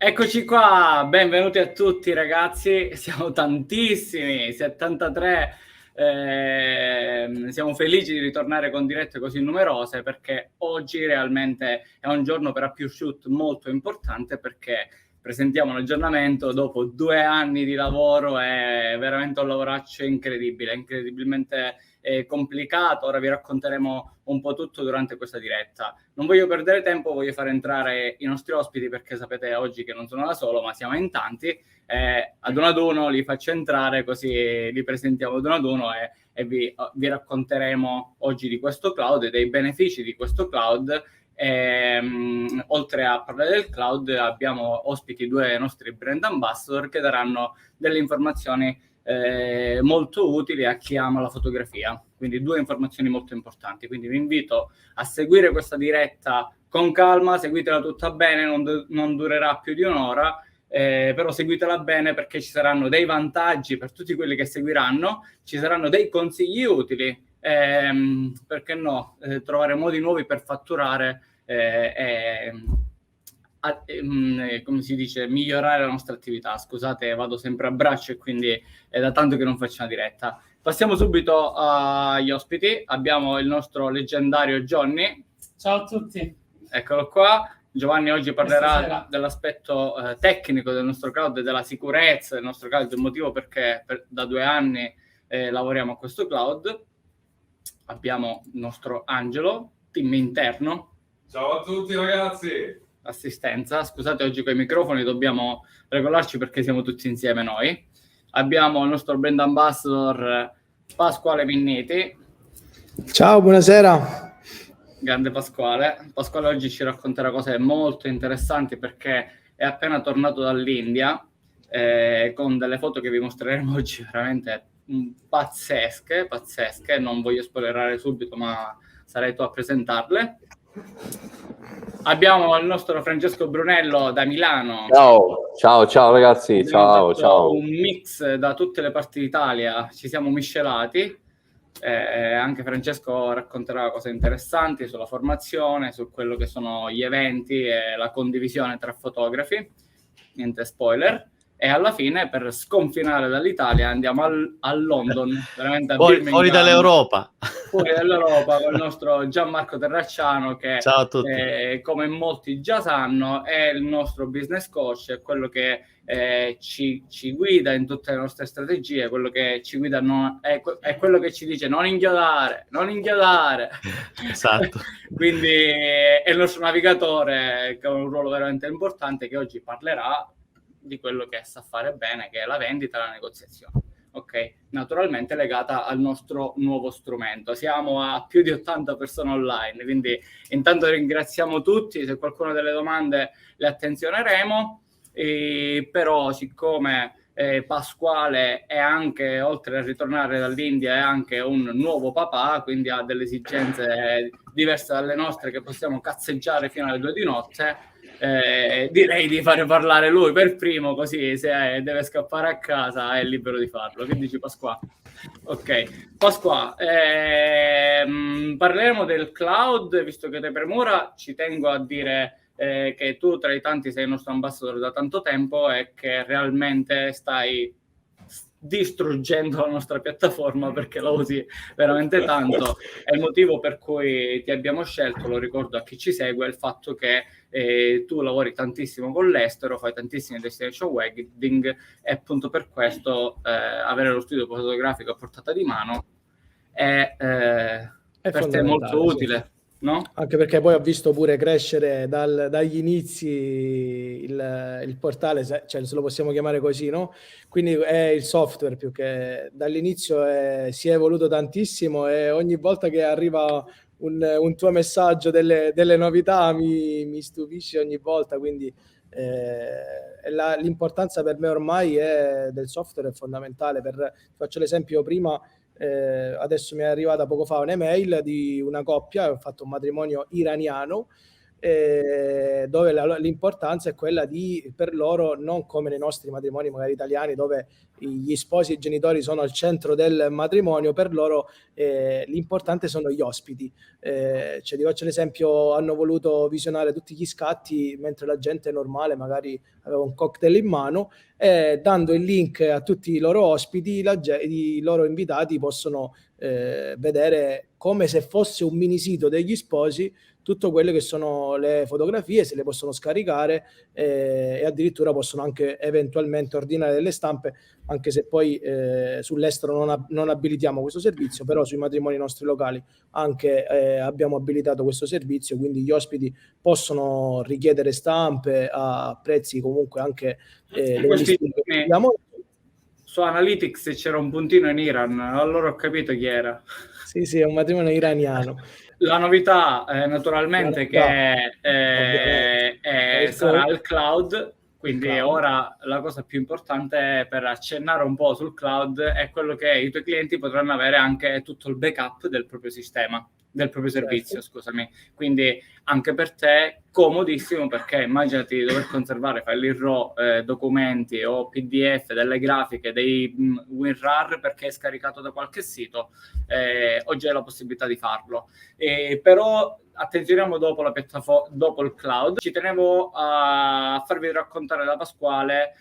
Eccoci qua, benvenuti a tutti ragazzi, siamo tantissimi, 73, siamo felici di ritornare con dirette così numerose perché oggi realmente è un giorno per AppShoot molto importante perché presentiamo un aggiornamento dopo 2 anni di lavoro, è veramente un lavoraccio incredibile, incredibilmente complicato. Ora vi racconteremo un po' tutto durante questa diretta. Non voglio perdere tempo, voglio far entrare i nostri ospiti perché sapete oggi che non sono da solo, ma siamo in tanti. Ad uno li faccio entrare, così li presentiamo ad uno e vi racconteremo oggi di questo cloud e dei benefici di questo cloud. Oltre a parlare del cloud, abbiamo ospiti 2 nostri brand ambassador che daranno delle informazioni molto utili a chi ama la fotografia, quindi 2 informazioni molto importanti. Quindi vi invito a seguire questa diretta con calma, seguitela tutta bene, non durerà più di un'ora, però seguitela bene perché ci saranno dei vantaggi per tutti quelli che seguiranno, ci saranno dei consigli utili, perché no, trovare modi nuovi per fatturare come si dice, migliorare la nostra attività. Scusate, vado sempre a braccio e quindi è da tanto che non faccio una diretta. Passiamo subito agli ospiti. Abbiamo il nostro leggendario Johnny. Ciao a tutti. Eccolo qua. Giovanni oggi parlerà dell'aspetto tecnico del nostro cloud e della sicurezza del nostro cloud, il motivo perché da 2 anni lavoriamo a questo cloud. Abbiamo il nostro Angelo, team interno. Ciao a tutti ragazzi. Assistenza, scusate, oggi con i microfoni dobbiamo regolarci perché siamo tutti insieme noi. Abbiamo il nostro brand ambassador Pasquale Minniti. Ciao, buonasera. Grande Pasquale. Pasquale oggi ci racconterà cose molto interessanti perché è appena tornato dall'India con delle foto che vi mostreremo oggi veramente pazzesche. Non voglio spoilerare subito, ma sarai tu a presentarle. Abbiamo il nostro Francesco Brunello da Milano. Ciao ragazzi, ciao. Un mix da tutte le parti d'Italia, ci siamo miscelati. Anche Francesco racconterà cose interessanti sulla formazione, su quello che sono gli eventi e la condivisione tra fotografi. Niente spoiler. E alla fine, per sconfinare dall'Italia, andiamo a London, veramente fuori dall'Europa. Fuori dall'Europa, con il nostro Gianmarco Terracciano che, ciao a tutti. Come molti già sanno, è il nostro business coach, è quello che ci guida in tutte le nostre strategie, quello che ci guida è quello che ci dice non inchiodare. Esatto. Quindi è il nostro navigatore, che ha un ruolo veramente importante, che oggi parlerà di quello che sa fare bene, che è la vendita e la negoziazione. Ok, naturalmente legata al nostro nuovo strumento. Siamo a più di 80 persone online, quindi intanto ringraziamo tutti. Se qualcuno ha delle domande le attenzioneremo, però siccome Pasquale è anche, oltre a ritornare dall'India, è anche un nuovo papà, quindi ha delle esigenze diverse dalle nostre che possiamo cazzeggiare fino alle 2 di notte. Direi di fare parlare lui per primo, così se deve scappare a casa è libero di farlo. Che dici, Pasqua? Ok, Pasqua, parleremo del cloud, visto che te premura. Ci tengo a dire che tu tra i tanti sei il nostro ambassador da tanto tempo e che realmente stai distruggendo la nostra piattaforma perché la usi veramente tanto. È il motivo per cui ti abbiamo scelto, lo ricordo a chi ci segue, il fatto che tu lavori tantissimo con l'estero, fai tantissimi destination wedding e appunto per questo avere lo studio fotografico a portata di mano è per te molto utile. Sì. No? Anche perché poi ho visto pure crescere dagli inizi il portale, cioè se lo possiamo chiamare così, no? Quindi è il software più che dall'inizio si è evoluto tantissimo e ogni volta che arriva un tuo messaggio delle novità mi stupisce ogni volta, quindi l'importanza per me ormai del software è fondamentale. Faccio l'esempio prima. Adesso mi è arrivata poco fa un'email di una coppia, ho fatto un matrimonio iraniano dove l'importanza è quella di, per loro, non come nei nostri matrimoni magari italiani, dove gli sposi e i genitori sono al centro del matrimonio, per loro l'importante sono gli ospiti. Cioè, ti faccio l'esempio, hanno voluto visionare tutti gli scatti mentre la gente normale magari aveva un cocktail in mano, e dando il link a tutti i loro ospiti, i loro invitati possono vedere, come se fosse un mini sito degli sposi, tutto quello che sono le fotografie, se le possono scaricare, e addirittura possono anche eventualmente ordinare delle stampe, anche se poi sull'estero non abilitiamo questo servizio, però sui matrimoni nostri locali anche abbiamo abilitato questo servizio, quindi gli ospiti possono richiedere stampe a prezzi comunque anche su Analytics c'era un puntino in Iran, allora ho capito chi era. Sì, è un matrimonio iraniano. La novità naturalmente che sarà il cloud, quindi ora la cosa più importante, per accennare un po' sul cloud, è quello che i tuoi clienti potranno avere anche tutto il backup del proprio sistema, del proprio servizio, scusami. Quindi anche per te comodissimo, perché immaginati di dover conservare file in RAW, documenti o PDF, delle grafiche, dei WinRAR perché è scaricato da qualche sito. Oggi hai la possibilità di farlo. Però attenzioniamo dopo la piattaforma, dopo il cloud. Ci tenevo a farvi raccontare da Pasquale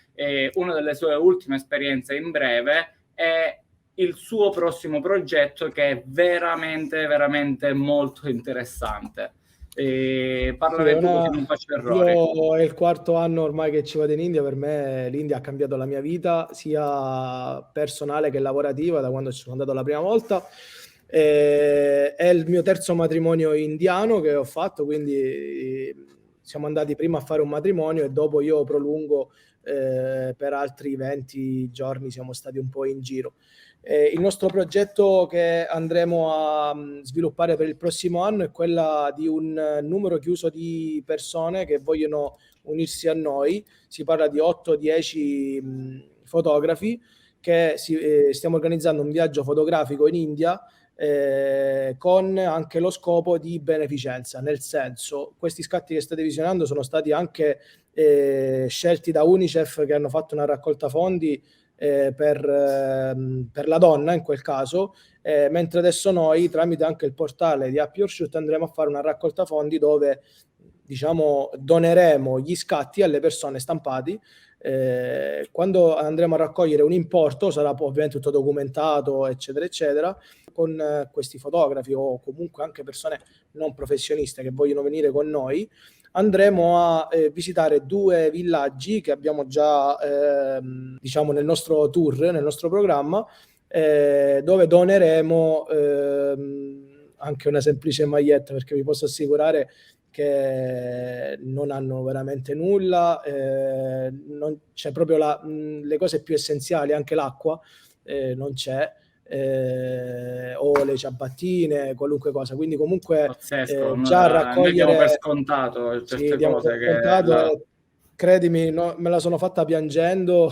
una delle sue ultime esperienze in breve e il suo prossimo progetto, che è veramente molto interessante. Parlare tu così non faccio errori. Io è il 4º anno ormai che ci vado in India. Per me l'India ha cambiato la mia vita, sia personale che lavorativa, da quando ci sono andato la prima volta. È il mio 3º matrimonio indiano che ho fatto, quindi siamo andati prima a fare un matrimonio e dopo io prolungo per altri 20 giorni, siamo stati un po' in giro. Il nostro progetto che andremo a sviluppare per il prossimo anno è quella di un numero chiuso di persone che vogliono unirsi a noi. Si parla di 8-10 fotografi che stiamo organizzando un viaggio fotografico in India, con anche lo scopo di beneficenza, nel senso, questi scatti che state visionando sono stati anche scelti da UNICEF, che hanno fatto una raccolta fondi per la donna in quel caso, mentre adesso noi, tramite anche il portale di Happy Your Shoot, andremo a fare una raccolta fondi dove, diciamo, doneremo gli scatti alle persone stampati. Quando andremo a raccogliere un importo, sarà ovviamente tutto documentato, eccetera eccetera, con questi fotografi o comunque anche persone non professioniste che vogliono venire con noi, andremo a visitare 2 villaggi che abbiamo già diciamo nel nostro tour, nel nostro programma, dove doneremo anche una semplice maglietta, perché vi posso assicurare che non hanno veramente nulla, non c'è proprio le cose più essenziali, anche l'acqua non c'è, o le ciabattine, qualunque cosa, quindi comunque pazzesco, già raccogliere, diamo per scontato certe cose che credimi, no, me la sono fatta piangendo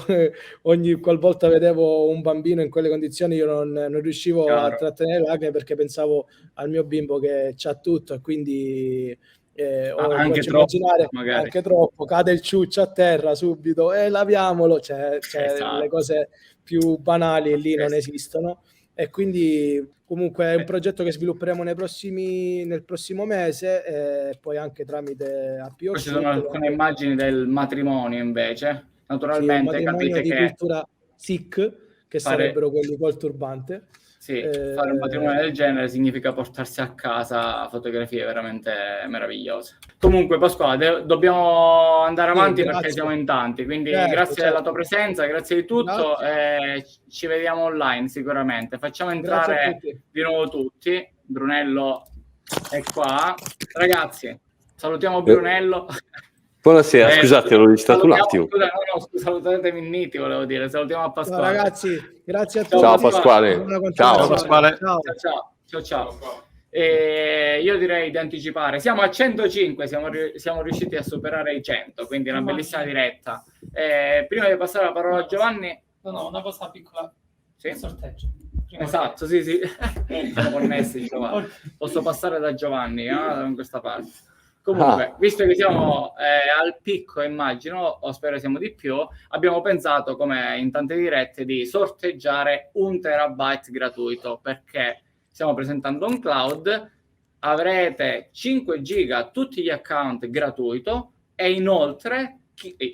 ogni qualvolta vedevo un bambino in quelle condizioni. Io non riuscivo a trattenere le lacrime, perché pensavo al mio bimbo che c'ha tutto, e quindi anche troppo, magari. Anche troppo, cade il ciuccio a terra subito e laviamolo, cioè esatto. Le cose più banali lì non esistono, e quindi comunque è un progetto che svilupperemo nel prossimo mese, e poi anche tramite Happy Your Ci Shoot. sono alcune immagini del matrimonio invece, naturalmente, sì, un matrimonio di cultura Sikh, che sarebbero quelli col turbante. Sì, fare un matrimonio del genere significa portarsi a casa fotografie veramente meravigliose. Comunque Pasquale, dobbiamo andare avanti, perché siamo in tanti, quindi grazie della tua presenza, grazie di tutto, ci vediamo online sicuramente. Facciamo entrare di nuovo tutti. Brunello è qua. Ragazzi, salutiamo Brunello. Buonasera, scusate, l'ho distratto un attimo. Salutatemi Niti, volevo dire. Salutiamo a Pasquale. Ciao, ragazzi, grazie a tutti. Ciao Pasquale. Ciao Pasquale. Ciao. Io direi di anticipare. Siamo a 105, siamo riusciti a superare i 100, quindi una bellissima diretta. Prima di passare la parola a Giovanni... No, una cosa piccola. Sì? Sorteggio. Esatto, sì. Siamo connessi, Giovanni. Posso passare da Giovanni, da questa parte. Comunque, visto che siamo al picco, immagino, o spero siamo di più, abbiamo pensato, come in tante dirette, di sorteggiare 1 terabyte gratuito, perché stiamo presentando un cloud, avrete 5 giga tutti gli account gratuito e inoltre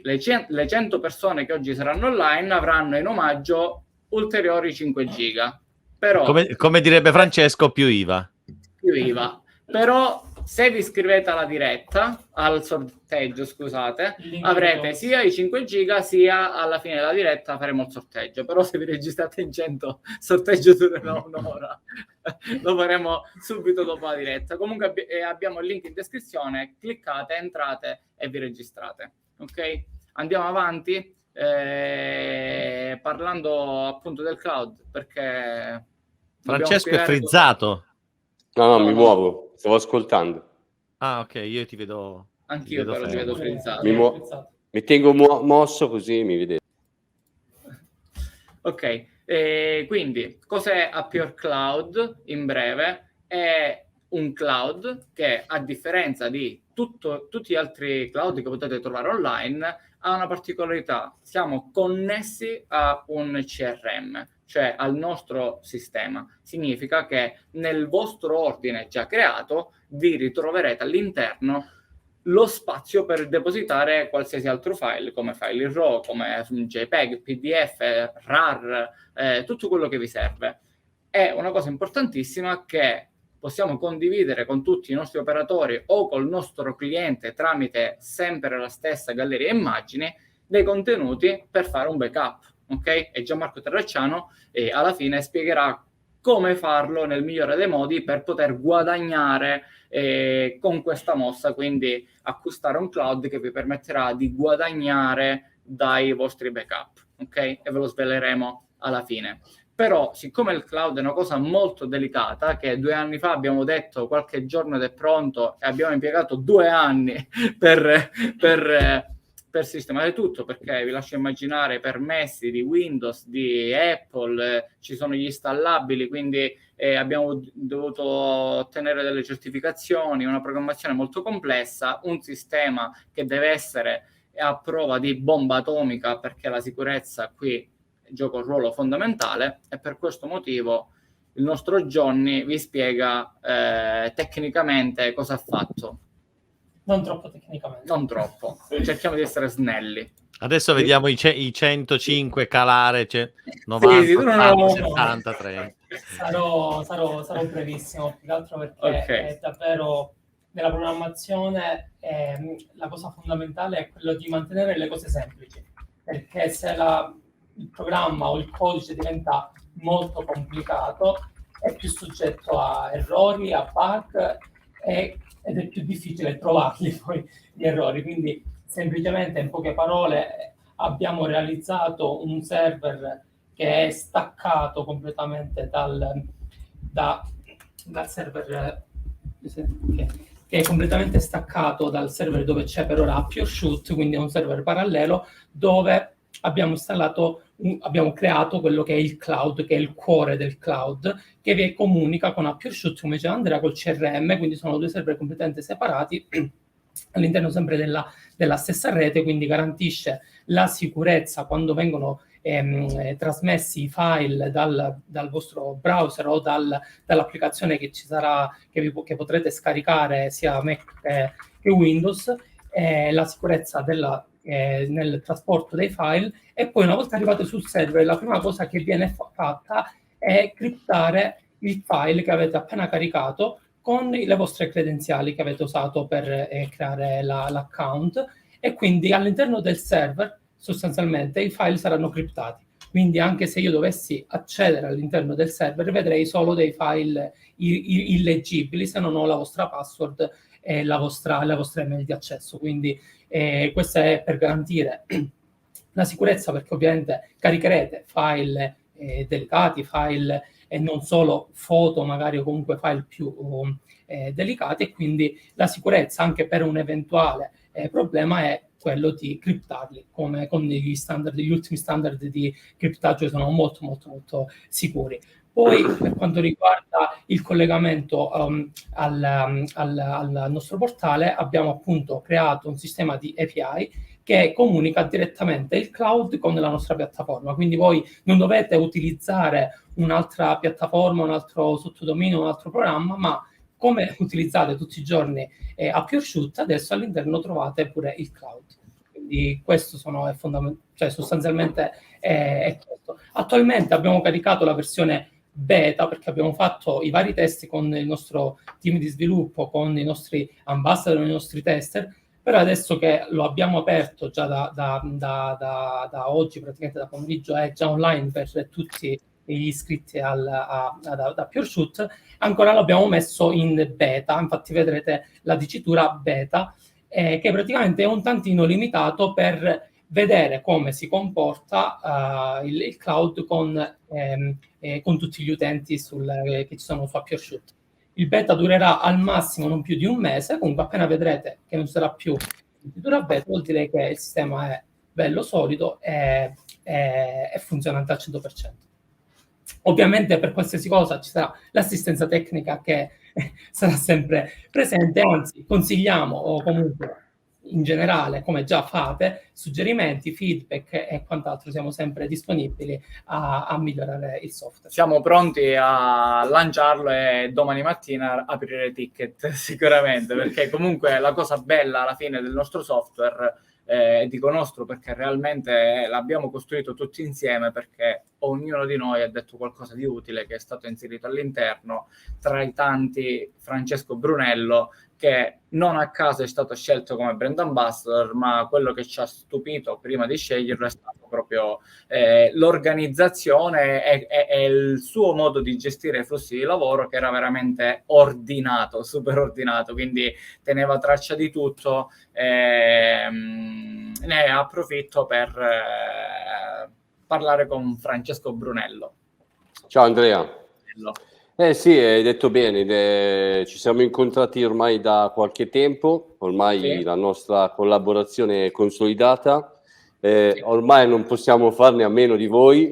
le 100 persone che oggi saranno online avranno in omaggio ulteriori 5 giga. Però, come direbbe Francesco, più IVA. Più IVA. Però se vi iscrivete alla diretta, al sorteggio, scusate, avrete sia i 5 giga sia alla fine della diretta faremo il sorteggio. Però se vi registrate in 100, sorteggio durerà un'ora. Lo faremo subito dopo la diretta. Comunque abbiamo il link in descrizione, cliccate, entrate e vi registrate. Ok? Andiamo avanti parlando appunto del cloud, perché Francesco è frizzato. No, mi muovo, stavo ascoltando. Ah, ok, io ti vedo. Anch'io però ti vedo frizzato. Mi tengo mosso così mi vedete. Ok, quindi cos'è Appior Cloud? In breve, è un cloud che, a differenza di tutti gli altri cloud che potete trovare online, ha una particolarità: siamo connessi a un CRM, cioè al nostro sistema. Significa che nel vostro ordine già creato vi ritroverete all'interno lo spazio per depositare qualsiasi altro file, come file in RAW, come JPEG, PDF, RAR, tutto quello che vi serve. È una cosa importantissima che possiamo condividere con tutti i nostri operatori o col nostro cliente tramite sempre la stessa galleria immagini dei contenuti per fare un backup, ok? E Gianmarco Terracciano alla fine spiegherà come farlo nel migliore dei modi per poter guadagnare con questa mossa, quindi acquistare un cloud che vi permetterà di guadagnare dai vostri backup, ok? E ve lo sveleremo alla fine. Però, siccome il cloud è una cosa molto delicata, che 2 anni fa abbiamo detto qualche giorno ed è pronto, e abbiamo impiegato 2 anni per sistemare tutto, perché vi lascio immaginare permessi di Windows, di Apple, ci sono gli installabili, quindi abbiamo dovuto ottenere delle certificazioni, una programmazione molto complessa, un sistema che deve essere a prova di bomba atomica, perché la sicurezza qui gioca un ruolo fondamentale, e per questo motivo il nostro Johnny vi spiega tecnicamente cosa ha fatto. Non troppo tecnicamente. Non troppo, cerchiamo di essere snelli. Adesso vediamo i 105 calare, 90, sì, 80, 70, 30. Sarò brevissimo, più che altro perché è davvero nella programmazione la cosa fondamentale è quello di mantenere le cose semplici, perché se il programma o il codice diventa molto complicato è più soggetto a errori, a bug ed è più difficile trovarli poi gli errori. Quindi semplicemente, in poche parole, abbiamo realizzato un server che è staccato completamente dal server, che è completamente staccato dal server dove c'è per ora AppioShoot, quindi è un server parallelo dove abbiamo creato quello che è il cloud, che è il cuore del cloud, che vi comunica con AppioShoot, come diceva Andrea, col CRM, quindi sono 2 server completamente separati all'interno sempre della stessa rete, quindi garantisce la sicurezza quando vengono trasmessi i file dal vostro browser o dall'applicazione che ci sarà, che potrete scaricare sia Mac che Windows, la sicurezza nel trasporto dei file. E poi, una volta arrivate sul server, la prima cosa che viene fatta è criptare il file che avete appena caricato con le vostre credenziali che avete usato per creare l'account, e quindi all'interno del server sostanzialmente i file saranno criptati. Quindi anche se io dovessi accedere all'interno del server, vedrei solo dei file illeggibili se non ho la vostra password e la vostra email di accesso. Quindi questo è per garantire la sicurezza, perché ovviamente caricherete file delicati, file e non solo foto magari, o comunque file più delicati, e quindi la sicurezza anche per un eventuale problema è quello di criptarli, come con gli ultimi standard di criptaggio sono molto molto molto sicuri. Poi per quanto riguarda il collegamento al nostro portale, abbiamo appunto creato un sistema di API che comunica direttamente il cloud con la nostra piattaforma, quindi voi non dovete utilizzare un'altra piattaforma, un altro sottodominio, un altro programma, ma come utilizzate tutti i giorni a PureShoot, adesso all'interno trovate pure il cloud. Quindi questo sostanzialmente è questo. Attualmente abbiamo caricato la versione beta perché abbiamo fatto i vari test con il nostro team di sviluppo, con i nostri ambassador, i nostri tester, però adesso che lo abbiamo aperto già da oggi, praticamente da pomeriggio, è già online per tutti gli iscritti da PureShoot, ancora l'abbiamo messo in beta, infatti vedrete la dicitura beta, che praticamente è un tantino limitato per vedere come si comporta il cloud con tutti gli utenti che ci sono su PureShoot. Il beta durerà al massimo non più di un mese, comunque appena vedrete che non sarà più dura beta, vuol dire che il sistema è bello solido e funzionante al 100%. Ovviamente per qualsiasi cosa ci sarà l'assistenza tecnica che sarà sempre presente, anzi consigliamo, o comunque in generale, come già fate, suggerimenti, feedback e quant'altro, siamo sempre disponibili a migliorare il software. Siamo pronti a lanciarlo e domani mattina aprire ticket sicuramente, perché comunque la cosa bella alla fine del nostro software, dico nostro perché realmente l'abbiamo costruito tutti insieme, perché ognuno di noi ha detto qualcosa di utile che è stato inserito all'interno, tra i tanti Francesco Brunello, che non a caso è stato scelto come brand ambassador, ma quello che ci ha stupito prima di sceglierlo è stato proprio l'organizzazione e il suo modo di gestire i flussi di lavoro, che era veramente ordinato, super ordinato, quindi teneva traccia di tutto. Ne approfitto per parlare con Francesco Brunello. Ciao Andrea. Sì, hai detto bene, ci siamo incontrati ormai da qualche tempo, ormai sì. La nostra collaborazione è consolidata, sì. Ormai non possiamo farne a meno di voi,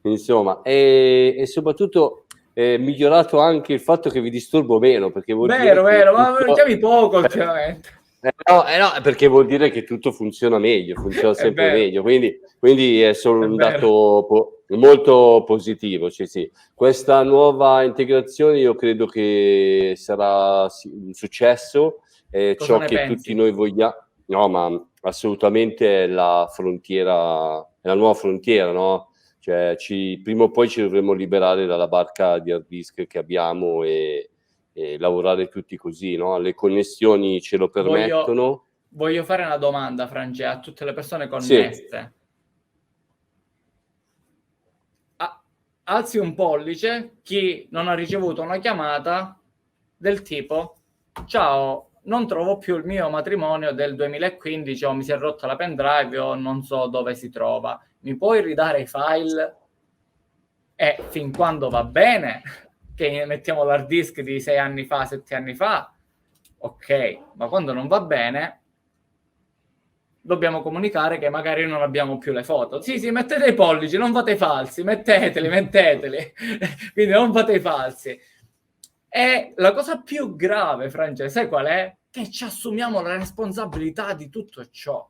insomma, e soprattutto è migliorato anche il fatto che vi disturbo meno, perché vuol dire ma mi chiami poco ultimamente. No, perché vuol dire che tutto funziona meglio, funziona sempre meglio, quindi è solo un dato molto positivo. Sì. Questa nuova integrazione io credo che sarà un successo, ciò che pensi? Tutti noi vogliamo, no, ma assolutamente è la frontiera, è la nuova frontiera, no? Cioè prima o poi ci dovremo liberare dalla barca di hard disk che abbiamo e lavorare tutti così, no? Le connessioni ce lo permettono. Voglio fare una domanda, Frange, a tutte le persone connesse. Sì. Alzi un pollice chi non ha ricevuto una chiamata del tipo: ciao, non trovo più il mio matrimonio del 2015, o mi si è rotta la pendrive, o non so dove si trova. Mi puoi ridare i file? E fin quando va bene, che mettiamo l'hard disk di 6 anni fa, 7 anni fa, ok, ma quando non va bene dobbiamo comunicare che magari non abbiamo più le foto. Sì, mettete i pollici, non fate i falsi, metteteli, quindi non fate i falsi. E la cosa più grave, Francesco, sai qual è? Che ci assumiamo la responsabilità di tutto ciò.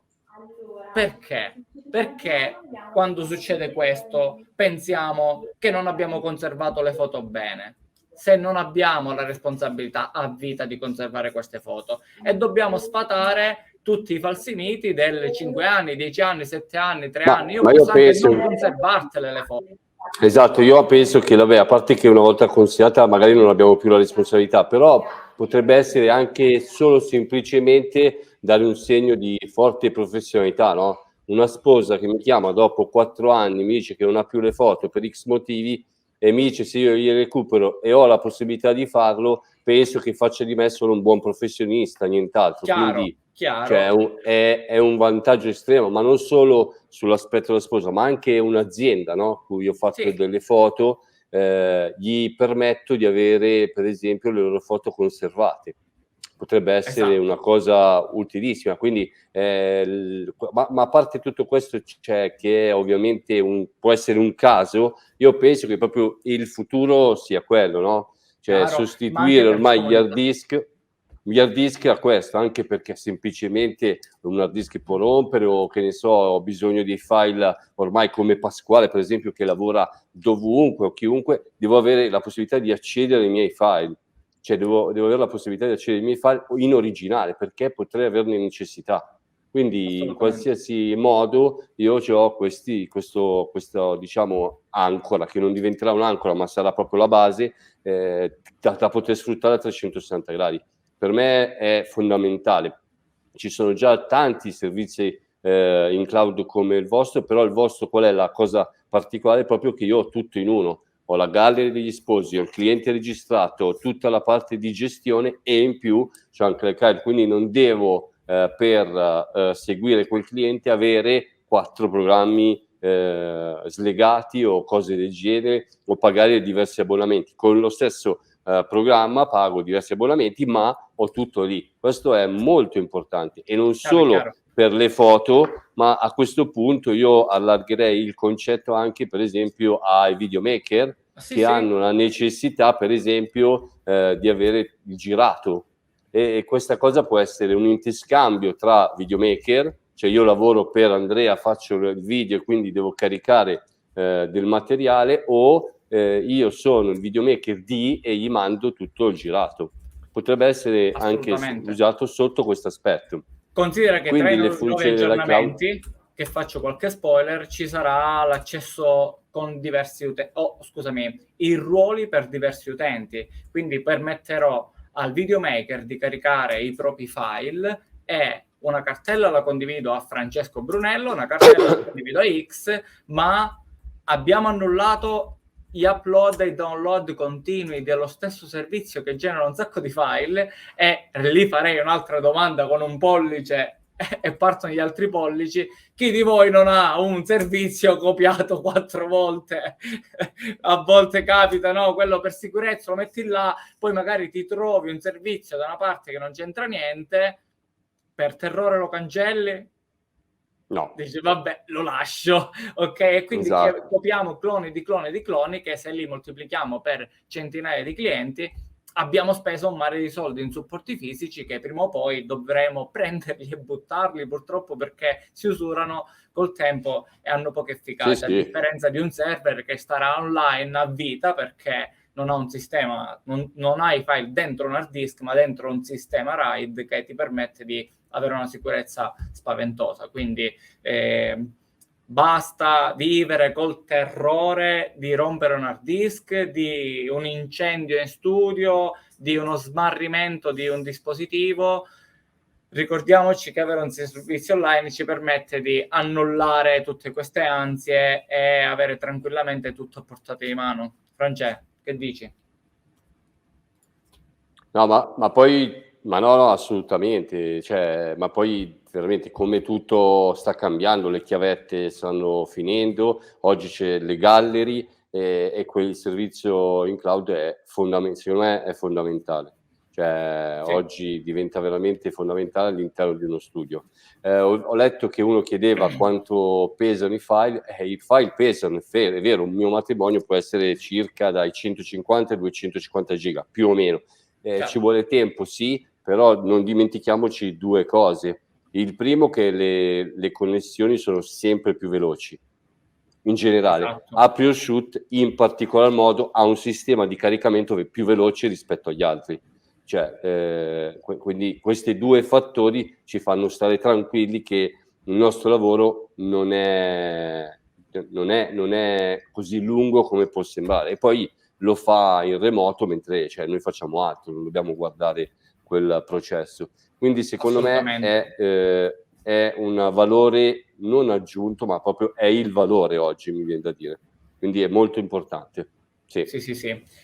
Perché? Perché quando succede questo pensiamo che non abbiamo conservato le foto bene, se non abbiamo la responsabilità a vita di conservare queste foto, e dobbiamo sfatare tutti i falsi miti del 5 anni, 10 anni, 7 anni, 3 anni. Io posso anche non conservartele le foto. Esatto, io penso che, a parte che una volta consigliata magari non abbiamo più la responsabilità, però potrebbe essere anche solo semplicemente dare un segno di forte professionalità, no? Una sposa che mi chiama dopo 4 anni, mi dice che non ha più le foto per X motivi e mi dice se io li recupero e ho la possibilità di farlo, penso che faccia di me solo un buon professionista, nient'altro. Quindi cioè, è un vantaggio estremo, ma non solo sull'aspetto della sposa, ma anche un'azienda, no? Cui ho fatto delle foto, gli permetto di avere per esempio le loro foto conservate. potrebbe essere Esatto. una cosa utilissima. Quindi, ma a parte tutto questo, c'è che ovviamente può essere un caso, io penso che proprio il futuro sia quello, no? Cioè Chiaro, ma anche sostituire per ormai gli hard comunicare. disk a questo, anche perché semplicemente un hard disk può rompere, o che ne so, ho bisogno dei file ormai come Pasquale, per esempio, che lavora dovunque o chiunque, devo avere la possibilità di accedere ai miei file. Cioè devo avere la possibilità di accedere ai miei file in originale, perché potrei averne necessità. Quindi in Assolutamente. qualsiasi modo io ho questo diciamo ancora, che non diventerà un'ancora ma sarà proprio la base, da poter sfruttare a 360 gradi. Per me è fondamentale. Ci sono già tanti servizi in cloud come il vostro, però il vostro qual è la cosa particolare? Proprio che io ho tutto in uno. Ho la gallery degli sposi, ho il cliente registrato, ho tutta la parte di gestione e in più c'ho anche le card, quindi non devo per seguire quel cliente avere 4 programmi slegati o cose del genere, o pagare diversi abbonamenti. Con lo stesso programma pago diversi abbonamenti, ma ho tutto lì. Questo è molto importante, e non solo Chiaro. per le foto, ma a questo punto io allargherei il concetto anche, per esempio, ai videomaker che hanno la necessità, per esempio, di avere il girato. E questa cosa può essere un interscambio tra videomaker, cioè io lavoro per Andrea, faccio il video e quindi devo caricare del materiale, o io sono il videomaker e gli mando tutto il girato. Potrebbe essere anche usato sotto questo aspetto. Considera che Quindi tra i le nuovi funzioni della cloud, aggiornamenti, che faccio qualche spoiler, ci sarà l'accesso con diversi utenti, i ruoli per diversi utenti. Quindi permetterò al videomaker di caricare i propri file, e una cartella la condivido a Francesco Brunello, una cartella la condivido a X, ma abbiamo annullato gli upload e i download continui dello stesso servizio che genera un sacco di file, e lì farei un'altra domanda con un pollice e partono gli altri pollici. Chi di voi non ha un servizio copiato 4 volte? A volte capita, no? Quello per sicurezza lo metti là, poi magari ti trovi un servizio da una parte che non c'entra niente, per terrore lo cancelli? no. Dice vabbè, lo lascio, ok? E quindi Esatto. copiamo cloni di cloni di cloni, che se li moltiplichiamo per centinaia di clienti abbiamo speso un mare di soldi in supporti fisici che prima o poi dovremo prenderli e buttarli, purtroppo, perché si usurano col tempo e hanno poca efficacia, a differenza di un server che starà online a vita, perché non ha un sistema, non ha i file dentro un hard disk, ma dentro un sistema RAID che ti permette di avere una sicurezza spaventosa. Quindi basta vivere col terrore di rompere un hard disk, di un incendio in studio, di uno smarrimento di un dispositivo. Ricordiamoci che avere un servizio online ci permette di annullare tutte queste ansie e avere tranquillamente tutto a portata di mano. Francesco, che dici? No, ma poi, ma no, assolutamente, cioè, ma poi veramente come tutto sta cambiando, le chiavette stanno finendo, oggi c'è le gallery, e quel servizio in cloud è secondo me è fondamentale. Cioè, Sì. oggi diventa veramente fondamentale all'interno di uno studio. Ho letto che uno chiedeva quanto pesano i file, i file pesano, è vero, un mio matrimonio può essere circa dai 150 ai 250 giga, più o meno. Ci vuole tempo, sì, però non dimentichiamoci due cose. Il primo, che le connessioni sono sempre più veloci. In generale, Esatto. AppleShoot in particolar modo ha un sistema di caricamento più veloce rispetto agli altri. Cioè, quindi questi due fattori ci fanno stare tranquilli che il nostro lavoro non è così lungo come può sembrare. E poi lo fa in remoto, mentre noi facciamo altro, non dobbiamo guardare quel processo. Quindi secondo me è un valore non aggiunto, ma proprio è il valore oggi, mi viene da dire. Quindi è molto importante. Sì.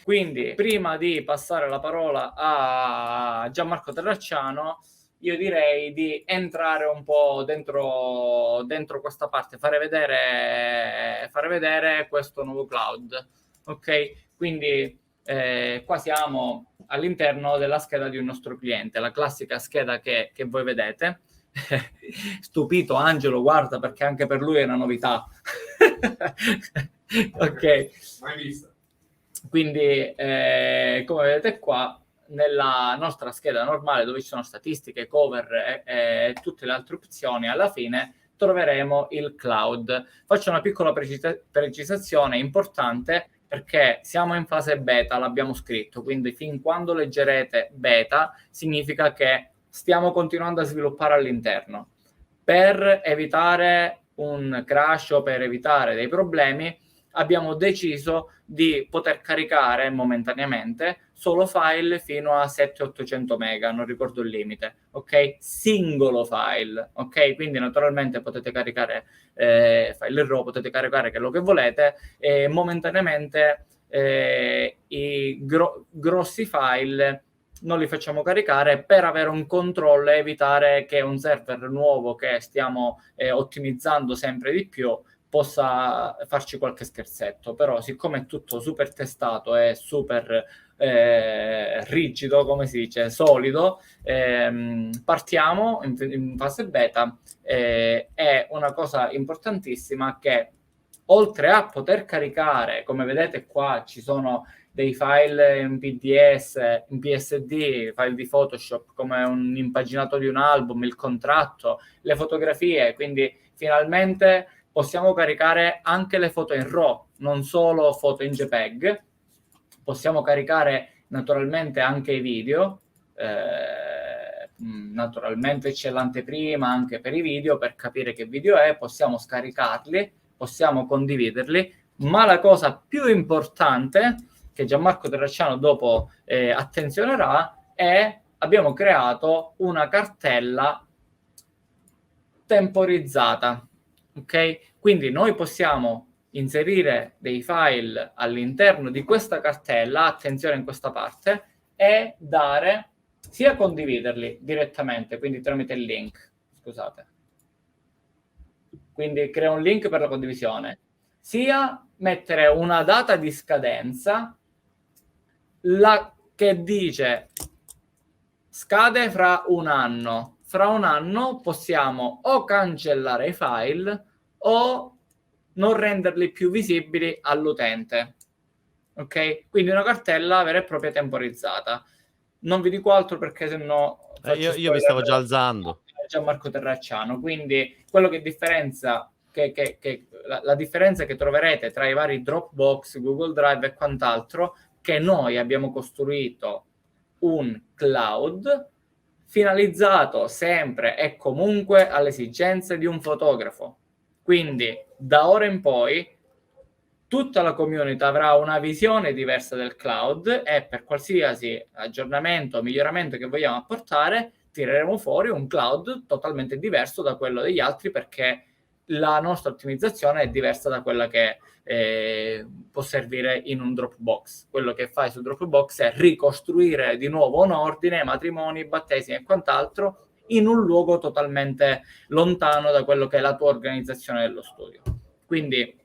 Quindi, prima di passare la parola a Gianmarco Terracciano, io direi di entrare un po' dentro questa parte, fare vedere questo nuovo cloud. Ok? Quindi qua siamo all'interno della scheda di un nostro cliente, la classica scheda che voi vedete. Stupito Angelo, guarda, perché anche per lui è una novità. Ok, Mai vista. quindi come vedete qua, nella nostra scheda normale dove ci sono statistiche, cover e tutte le altre opzioni, alla fine troveremo il cloud. Faccio una piccola precisazione importante, perché siamo in fase beta, l'abbiamo scritto, quindi fin quando leggerete beta significa che stiamo continuando a sviluppare all'interno. Per evitare un crash o per evitare dei problemi, abbiamo deciso di poter caricare momentaneamente solo file fino a 700-800 mega, non ricordo il limite, ok? Singolo file, ok? Quindi naturalmente potete caricare file RAW, potete caricare quello che volete, e momentaneamente i grossi file non li facciamo caricare per avere un controllo e evitare che un server nuovo che stiamo ottimizzando sempre di più possa farci qualche scherzetto. Però siccome è tutto super testato e super rigido, come si dice, solido, partiamo in fase beta. È una cosa importantissima che, oltre a poter caricare, come vedete qua ci sono dei file in PDS, in PSD, file di Photoshop come un impaginato di un album, il contratto, le fotografie, quindi finalmente possiamo caricare anche le foto in RAW, non solo foto in JPEG, possiamo caricare naturalmente anche i video, naturalmente c'è l'anteprima anche per i video, per capire che video è, possiamo scaricarli, possiamo condividerli, ma la cosa più importante che Gianmarco Terracciano dopo attenzionerà è: abbiamo creato una cartella temporizzata, ok? Quindi noi possiamo inserire dei file all'interno di questa cartella, attenzione in questa parte, e dare, sia condividerli direttamente, quindi tramite il link, scusate, quindi crea un link per la condivisione, sia mettere una data di scadenza che dice scade fra un anno. Fra un anno possiamo o cancellare i file o non renderli più visibili all'utente. Ok? Quindi una cartella vera e propria temporizzata. Non vi dico altro perché sennò io mi stavo già alzando. Gianmarco Terracciano. Quindi quello che differenzia la differenza che troverete tra i vari Dropbox, Google Drive e quant'altro, che noi abbiamo costruito un cloud finalizzato sempre e comunque alle esigenze di un fotografo. Quindi da ora in poi tutta la community avrà una visione diversa del cloud e per qualsiasi aggiornamento o miglioramento che vogliamo apportare tireremo fuori un cloud totalmente diverso da quello degli altri, perché la nostra ottimizzazione è diversa da quella che può servire in un Dropbox. Quello che fai su Dropbox è ricostruire di nuovo un ordine, matrimoni, battesimi e quant'altro in un luogo totalmente lontano da quello che è la tua organizzazione dello studio. Quindi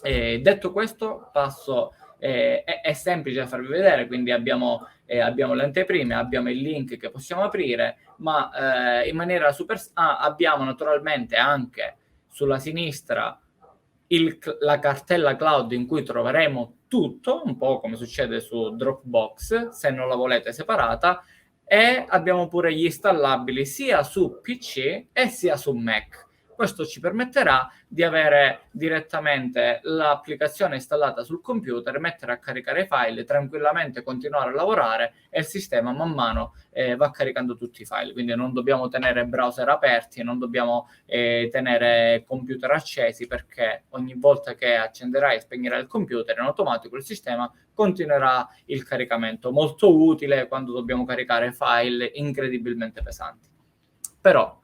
detto questo, passo, è semplice da farvi vedere, quindi abbiamo le anteprime, abbiamo il link che possiamo aprire, ma in maniera super... abbiamo naturalmente anche sulla sinistra la cartella cloud in cui troveremo tutto, un po' come succede su Dropbox, se non la volete separata, e abbiamo pure gli installabili sia su PC e sia su Mac. Questo ci permetterà di avere direttamente l'applicazione installata sul computer, mettere a caricare i file, tranquillamente continuare a lavorare e il sistema man mano va caricando tutti i file. Quindi non dobbiamo tenere browser aperti, non dobbiamo tenere computer accesi, perché ogni volta che accenderai e spegnerai il computer in automatico il sistema continuerà il caricamento. Molto utile quando dobbiamo caricare file incredibilmente pesanti. Però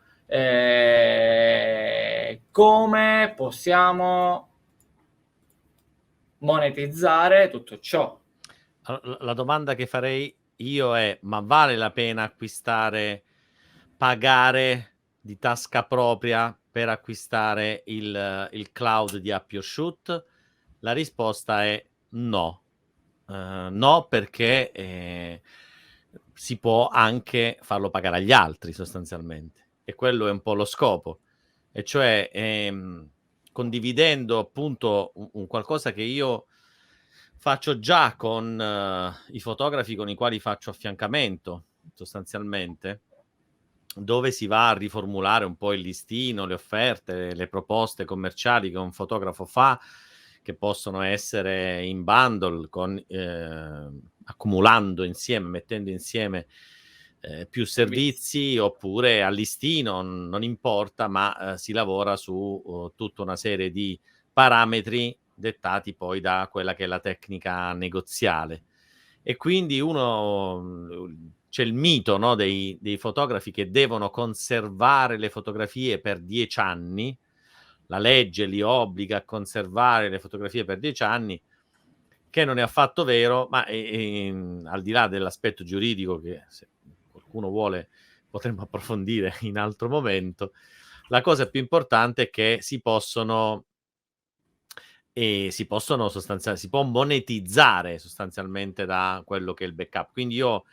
come possiamo monetizzare tutto ciò? La domanda che farei io è: ma vale la pena pagare di tasca propria per acquistare il cloud di UpYourShoot? La risposta è no. no, perché si può anche farlo pagare agli altri sostanzialmente, e quello è un po' lo scopo, e cioè condividendo appunto un qualcosa che io faccio già con i fotografi con i quali faccio affiancamento sostanzialmente, dove si va a riformulare un po' il listino, le offerte, le proposte commerciali che un fotografo fa, che possono essere in bundle, accumulando insieme, mettendo insieme più servizi, oppure a listino, non importa, ma si lavora su tutta una serie di parametri dettati poi da quella che è la tecnica negoziale. E quindi c'è il mito, no, dei fotografi che devono conservare le fotografie per 10 anni, la legge li obbliga a conservare le fotografie per 10 anni, che non è affatto vero, ma al di là dell'aspetto giuridico, che se qualcuno vuole potremmo approfondire in altro momento, la cosa più importante è che si possono sostanzialmente, si può monetizzare sostanzialmente da quello che è il backup. Quindi io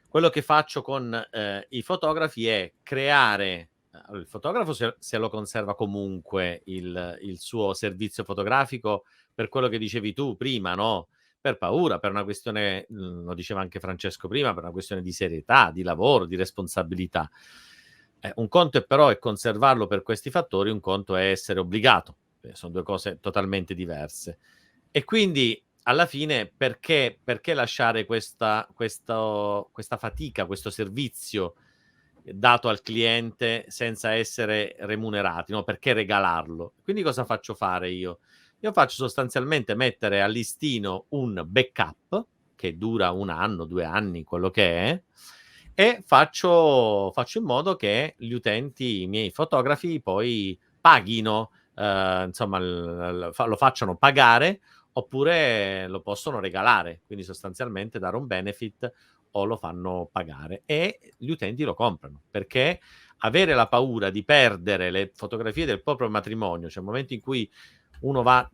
quello che faccio con i fotografi è creare, il fotografo se lo conserva comunque il suo servizio fotografico, per quello che dicevi tu prima, no? Per paura, per una questione, lo diceva anche Francesco prima, per una questione di serietà, di lavoro, di responsabilità. Un conto però è conservarlo per questi fattori, un conto è essere obbligato. Sono due cose totalmente diverse. E quindi alla fine perché lasciare questa fatica, questo servizio dato al cliente senza essere remunerati, no? Perché regalarlo? Quindi cosa faccio fare io? Io faccio sostanzialmente mettere a listino un backup che dura 1 anno, 2 anni, quello che è, e faccio in modo che gli utenti, i miei fotografi, poi paghino, insomma, lo facciano pagare, oppure lo possono regalare, quindi sostanzialmente dare un benefit, o lo fanno pagare, e gli utenti lo comprano, perché avere la paura di perdere le fotografie del proprio matrimonio, cioè il momento in cui uno va,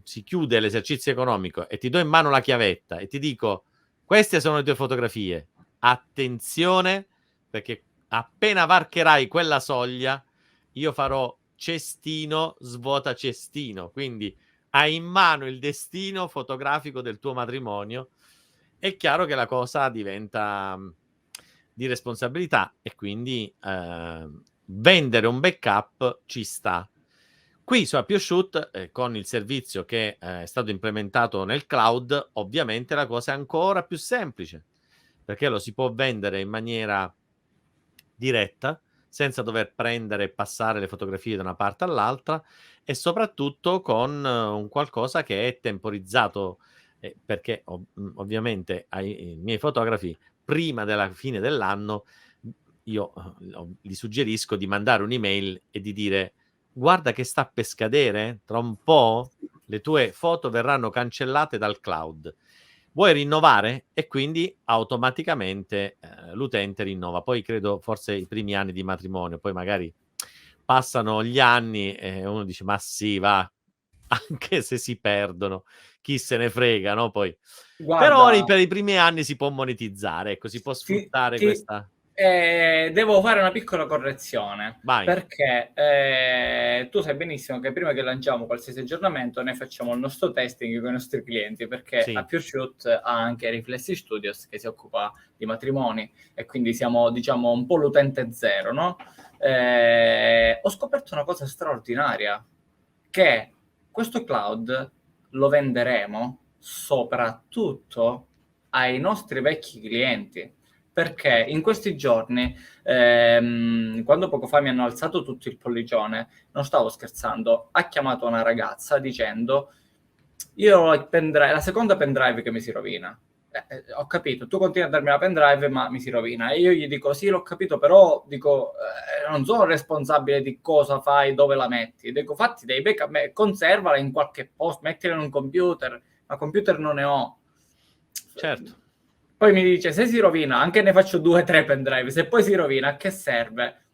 si chiude l'esercizio economico e ti do in mano la chiavetta e ti dico queste sono le tue fotografie, attenzione, perché appena varcherai quella soglia io farò cestino, svuota cestino, quindi hai in mano il destino fotografico del tuo matrimonio. È chiaro che la cosa diventa di responsabilità, e quindi vendere un backup ci sta. Qui su AppioShoot, con il servizio che è stato implementato nel cloud, ovviamente la cosa è ancora più semplice, perché lo si può vendere in maniera diretta, senza dover prendere e passare le fotografie da una parte all'altra, e soprattutto con un qualcosa che è temporizzato, perché ovviamente ai miei fotografi prima della fine dell'anno io gli suggerisco di mandare un'email e di dire guarda che sta per scadere, tra un po' le tue foto verranno cancellate dal cloud. Vuoi rinnovare? E quindi automaticamente l'utente rinnova. Poi credo forse i primi anni di matrimonio, poi magari passano gli anni e uno dice ma sì, va, anche se si perdono, chi se ne frega, no? Poi Guarda, però per i primi anni si può monetizzare, ecco, si può sfruttare questa. Devo fare una piccola correzione. Vai. Perché tu sai benissimo che prima che lanciamo qualsiasi aggiornamento noi facciamo il nostro testing con i nostri clienti, perché Sì. AppioShoot ha anche Reflexi Studios che si occupa di matrimoni, e quindi siamo, diciamo, un po' l'utente zero, no? Ho scoperto una cosa straordinaria, che questo cloud lo venderemo soprattutto ai nostri vecchi clienti, perché in questi giorni, quando poco fa mi hanno alzato tutto il pollicione, non stavo scherzando, ha chiamato una ragazza dicendo io ho il pendrive, la seconda pendrive che mi si rovina. Ho capito, tu continui a darmi la pendrive ma mi si rovina, e io gli dico sì, l'ho capito, però dico non sono responsabile di cosa fai, dove la metti, dico fatti dei backup, conservala in qualche posto, mettila in un computer, ma computer non ne ho. Certo. Poi mi dice se si rovina, anche ne faccio 2 o 3 pendrive, se poi si rovina a che serve?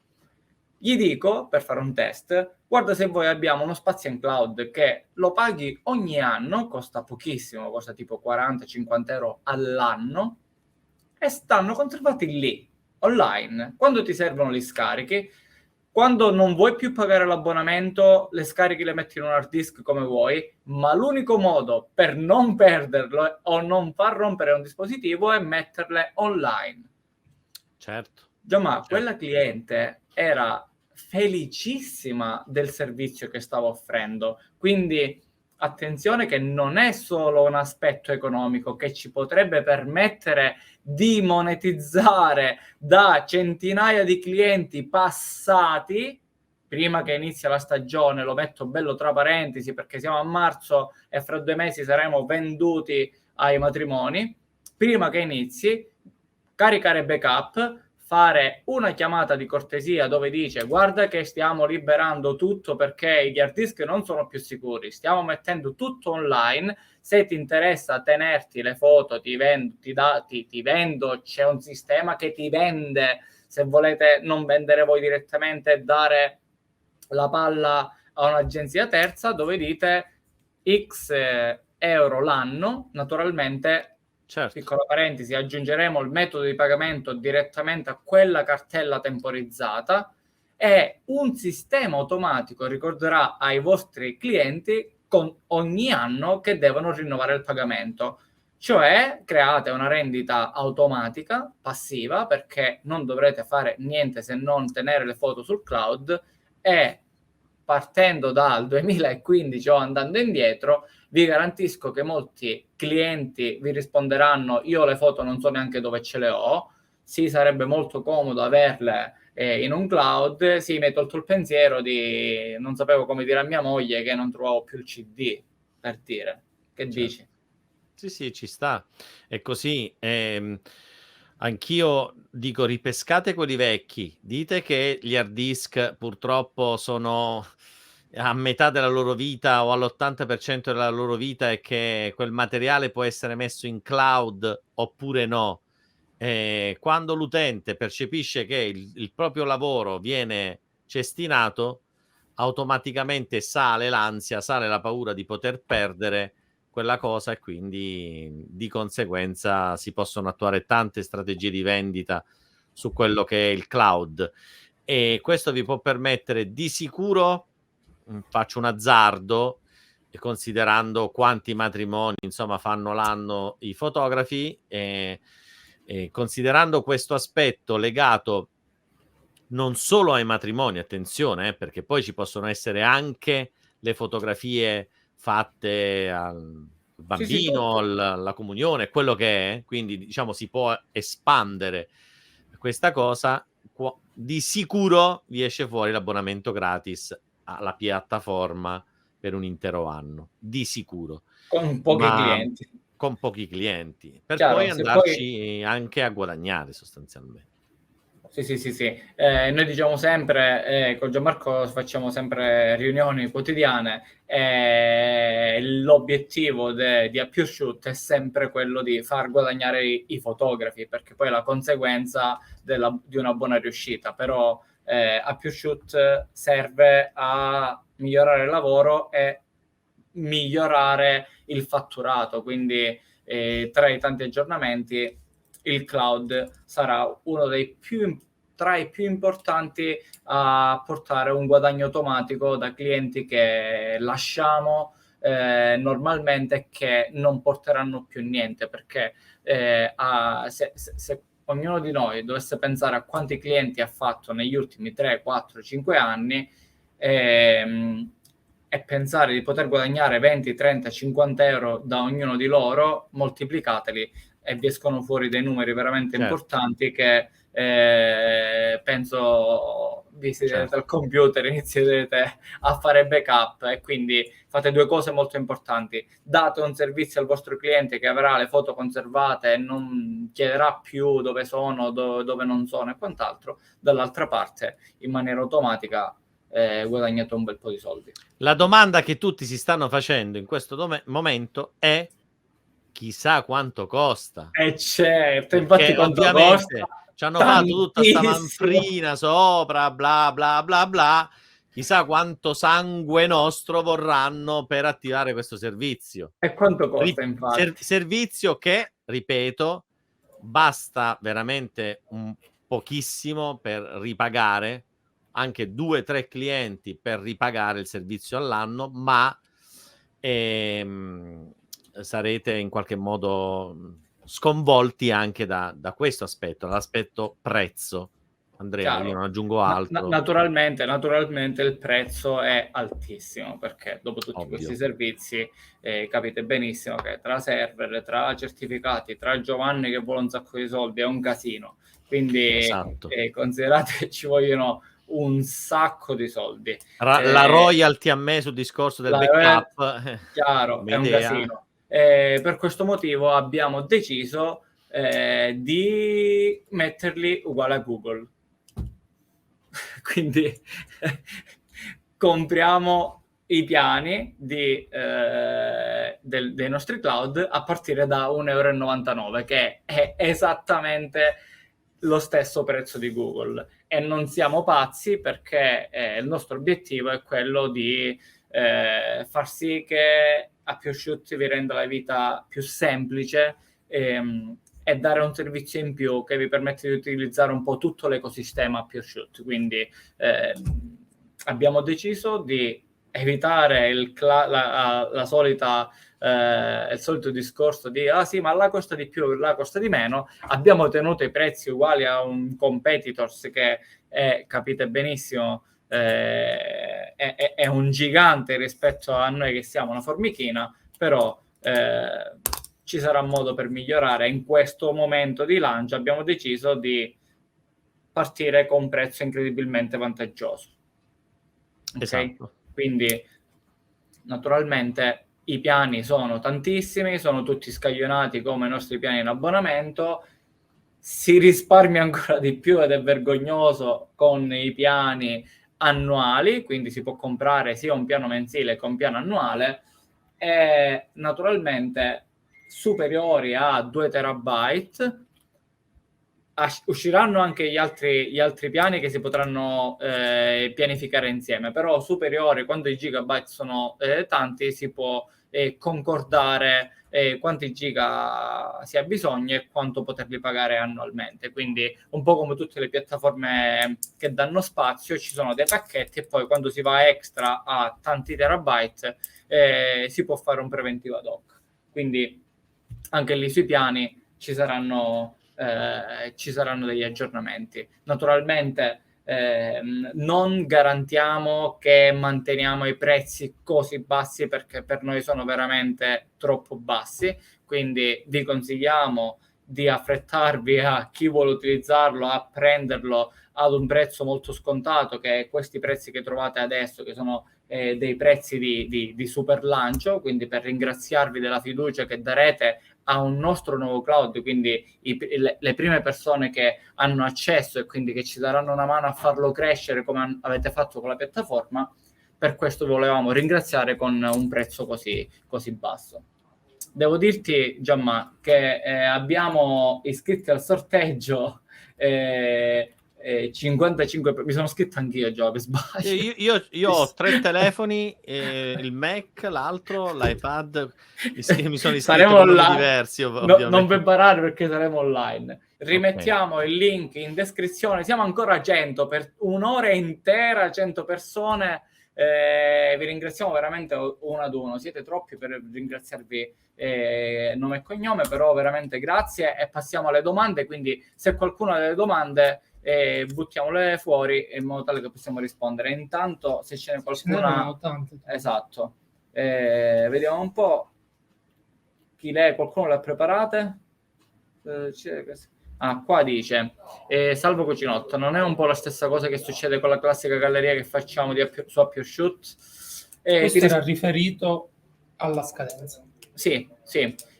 Gli dico, per fare un test, guarda se voi abbiamo uno spazio in cloud che lo paghi ogni anno, costa pochissimo, costa tipo 40-50 euro all'anno, e stanno conservati lì, online. Quando ti servono li scarichi, quando non vuoi più pagare l'abbonamento, le scarichi, le metti in un hard disk come vuoi, ma l'unico modo per non perderlo o non far rompere un dispositivo è metterle online. Certo. Già, quella cliente era felicissima del servizio che stavo offrendo, quindi attenzione che non è solo un aspetto economico che ci potrebbe permettere di monetizzare da centinaia di clienti passati prima che inizia la stagione. Lo metto bello tra parentesi perché siamo a marzo e fra 2 mesi saremo venduti ai matrimoni. Prima che inizi, caricare backup, fare una chiamata di cortesia dove dice guarda che stiamo liberando tutto perché gli hard disk non sono più sicuri, stiamo mettendo tutto online, se ti interessa tenerti le foto ti vendo, c'è un sistema che ti vende, se volete non vendere voi direttamente e dare la palla a un'agenzia terza, dove dite X euro l'anno, naturalmente. Certo. Piccola parentesi, aggiungeremo il metodo di pagamento direttamente a quella cartella temporizzata e un sistema automatico ricorderà ai vostri clienti con ogni anno che devono rinnovare il pagamento. Cioè create una rendita automatica, passiva, perché non dovrete fare niente se non tenere le foto sul cloud, e partendo dal 2015 o andando indietro, vi garantisco che molti clienti vi risponderanno io le foto non so neanche dove ce le ho, sì, sarebbe molto comodo averle in un cloud, sì, mi hai tolto il pensiero di non sapevo come dire a mia moglie che non trovavo più il CD, per dire. Che Certo. dici? Sì, ci sta. È così. Anch'io dico ripescate quelli vecchi, dite che gli hard disk purtroppo sono a metà della loro vita o all'80% della loro vita e che quel materiale può essere messo in cloud oppure no. Quando l'utente percepisce che il proprio lavoro viene cestinato, automaticamente sale l'ansia, sale la paura di poter perdere quella cosa e quindi di conseguenza si possono attuare tante strategie di vendita su quello che è il cloud, e questo vi può permettere di sicuro, faccio un azzardo, considerando quanti matrimoni insomma fanno l'anno i fotografi, considerando questo aspetto legato non solo ai matrimoni, attenzione, perché poi ci possono essere anche le fotografie fatte al bambino, alla comunione, quello che è, quindi diciamo si può espandere questa cosa. Di sicuro vi esce fuori l'abbonamento gratis alla piattaforma per un intero anno, di sicuro. Con pochi clienti. Con pochi clienti, per Chiaro, poi andarci anche a guadagnare sostanzialmente. Sì. Noi diciamo sempre, con Gianmarco facciamo sempre riunioni quotidiane, l'obiettivo di AppShoot è sempre quello di far guadagnare i fotografi, perché poi è la conseguenza di una buona riuscita. Però AppShoot serve a migliorare il lavoro e migliorare il fatturato, quindi tra i tanti aggiornamenti il cloud sarà uno dei tra i più importanti a portare un guadagno automatico da clienti che lasciamo normalmente, che non porteranno più niente, perché se ognuno di noi dovesse pensare a quanti clienti ha fatto negli ultimi 3, 4, 5 anni e pensare di poter guadagnare 20, 30, 50 euro da ognuno di loro, moltiplicateli e vi escono fuori dei numeri veramente importanti che penso vi siedete al computer, inizierete a fare backup, e quindi fate due cose molto importanti: date un servizio al vostro cliente che avrà le foto conservate e non chiederà più dove sono, dove non sono e quant'altro. Dall'altra parte, in maniera automatica, guadagnate un bel po' di soldi. La domanda che tutti si stanno facendo in questo momento è: chissà quanto costa. Certo, infatti quanto ovviamente costa? ci hanno fatto tutta sta Tantissimo. manfrina sopra, bla bla bla bla. Chissà quanto sangue nostro vorranno per attivare questo servizio. E quanto costa, infatti? Servizio che, ripeto, basta veramente un pochissimo per ripagare anche 2-3 clienti per ripagare il servizio all'anno, ma sarete in qualche modo sconvolti anche da questo aspetto, l'aspetto prezzo. Andrea, Chiaro. io non aggiungo altro. Naturalmente il prezzo è altissimo, perché dopo tutti Ovvio. questi servizi capite benissimo che tra server, tra certificati, tra Giovanni che vuole un sacco di soldi è un casino, quindi Esatto. considerate che ci vogliono un sacco di soldi. La royalty a me sul discorso del backup, chiaro, è un casino. Per questo motivo abbiamo deciso di metterli uguale a Google. Quindi compriamo i piani dei nostri cloud a partire da 1,99 €, che è esattamente lo stesso prezzo di Google, e non siamo pazzi, perché il nostro obiettivo è quello di far sì che AppShoot vi renda la vita più semplice e dare un servizio in più che vi permette di utilizzare un po' tutto l'ecosistema AppShoot. Quindi abbiamo deciso di evitare la solita il solito discorso di sì, ma là costa di più, là costa di meno. Abbiamo tenuto i prezzi uguali a un competitors che capite benissimo è un gigante rispetto a noi che siamo una formichina, però ci sarà modo per migliorare. In questo momento di lancio abbiamo deciso di partire con un prezzo incredibilmente vantaggioso. Okay? Esatto. Quindi naturalmente i piani sono tantissimi, sono tutti scaglionati come i nostri piani in abbonamento, si risparmia ancora di più ed è vergognoso con i piani annuali, quindi si può comprare sia un piano mensile che un piano annuale, e naturalmente superiori a 2 terabyte. Usciranno anche gli altri piani che si potranno pianificare insieme, però superiori, quando i gigabyte sono tanti, si può concordare quanti giga si ha bisogno e quanto poterli pagare annualmente. Quindi un po' come tutte le piattaforme che danno spazio, ci sono dei pacchetti e poi quando si va extra a tanti terabyte si può fare un preventivo ad hoc. Quindi anche lì sui piani ci saranno degli aggiornamenti. Naturalmente non garantiamo che manteniamo i prezzi così bassi, perché per noi sono veramente troppo bassi, quindi vi consigliamo di affrettarvi, a chi vuole utilizzarlo, a prenderlo ad un prezzo molto scontato, che è questi prezzi che trovate adesso, che sono dei prezzi di super lancio, quindi per ringraziarvi della fiducia che darete a un nostro nuovo cloud, quindi le prime persone che hanno accesso e quindi che ci daranno una mano a farlo crescere come avete fatto con la piattaforma. Per questo volevamo ringraziare con un prezzo così basso. Devo dirti, Gianma, che abbiamo iscritti al sorteggio 55, mi sono scritto anch'io già per sbaglio. Io ho 3 telefoni, il Mac, l'altro, l'iPad, mi sono iscritto con nomi diversi, ovviamente. Non vi barare, perché saremo online. Rimettiamo il link in descrizione. Siamo ancora a 100 per un'ora intera, 100 persone. Vi ringraziamo veramente uno ad uno, siete troppi per ringraziarvi nome e cognome, però veramente grazie. E passiamo alle domande, quindi se qualcuno ha delle domande buttiamole fuori in modo tale che possiamo rispondere. Intanto se ce n'è qualcuna, esatto, vediamo un po' chi lei, qualcuno le ha preparate. Qua dice Salvo Cucinotto, non è un po' la stessa cosa che succede con la classica galleria che facciamo su AppShoot? Questo era riferito alla scadenza. Sì,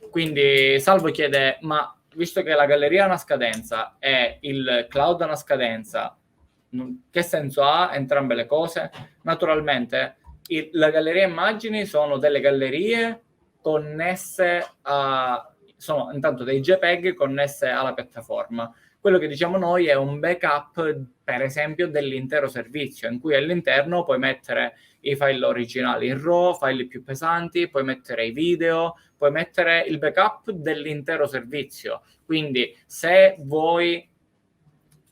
quindi Salvo chiede, ma visto che la galleria ha una scadenza e il cloud ha una scadenza, che senso ha entrambe le cose? Naturalmente la galleria immagini sono delle gallerie connesse sono intanto dei JPEG connesse alla piattaforma. Quello che diciamo noi è un backup, per esempio, dell'intero servizio, in cui all'interno puoi mettere i file originali in RAW, file più pesanti, puoi mettere i video, puoi mettere il backup dell'intero servizio. Quindi se vuoi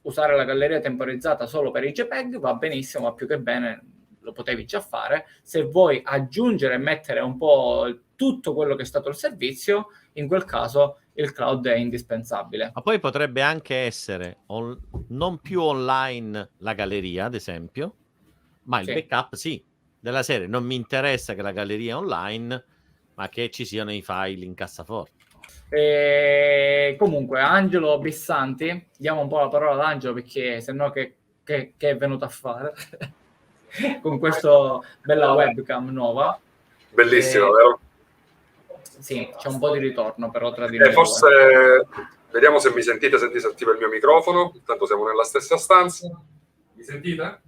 usare la galleria temporizzata solo per i JPEG va benissimo, ma più che bene lo potevi già fare. Se vuoi aggiungere e mettere un po' tutto quello che è stato il servizio, in quel caso il cloud è indispensabile. Ma poi potrebbe anche essere non più online la galleria, ad esempio, ma il backup sì, della serie. Non mi interessa che la galleria è online, ma che ci siano i file in cassaforte. Comunque, Angelo Bissanti, diamo un po' la parola ad Angelo, perché sennò che è venuto a fare con questa bella webcam nuova. Bellissimo, vero? Sì, c'è un po' di ritorno però tra di noi. Forse vediamo se mi sentite, se disattivo il mio microfono, intanto siamo nella stessa stanza. Mi sentite?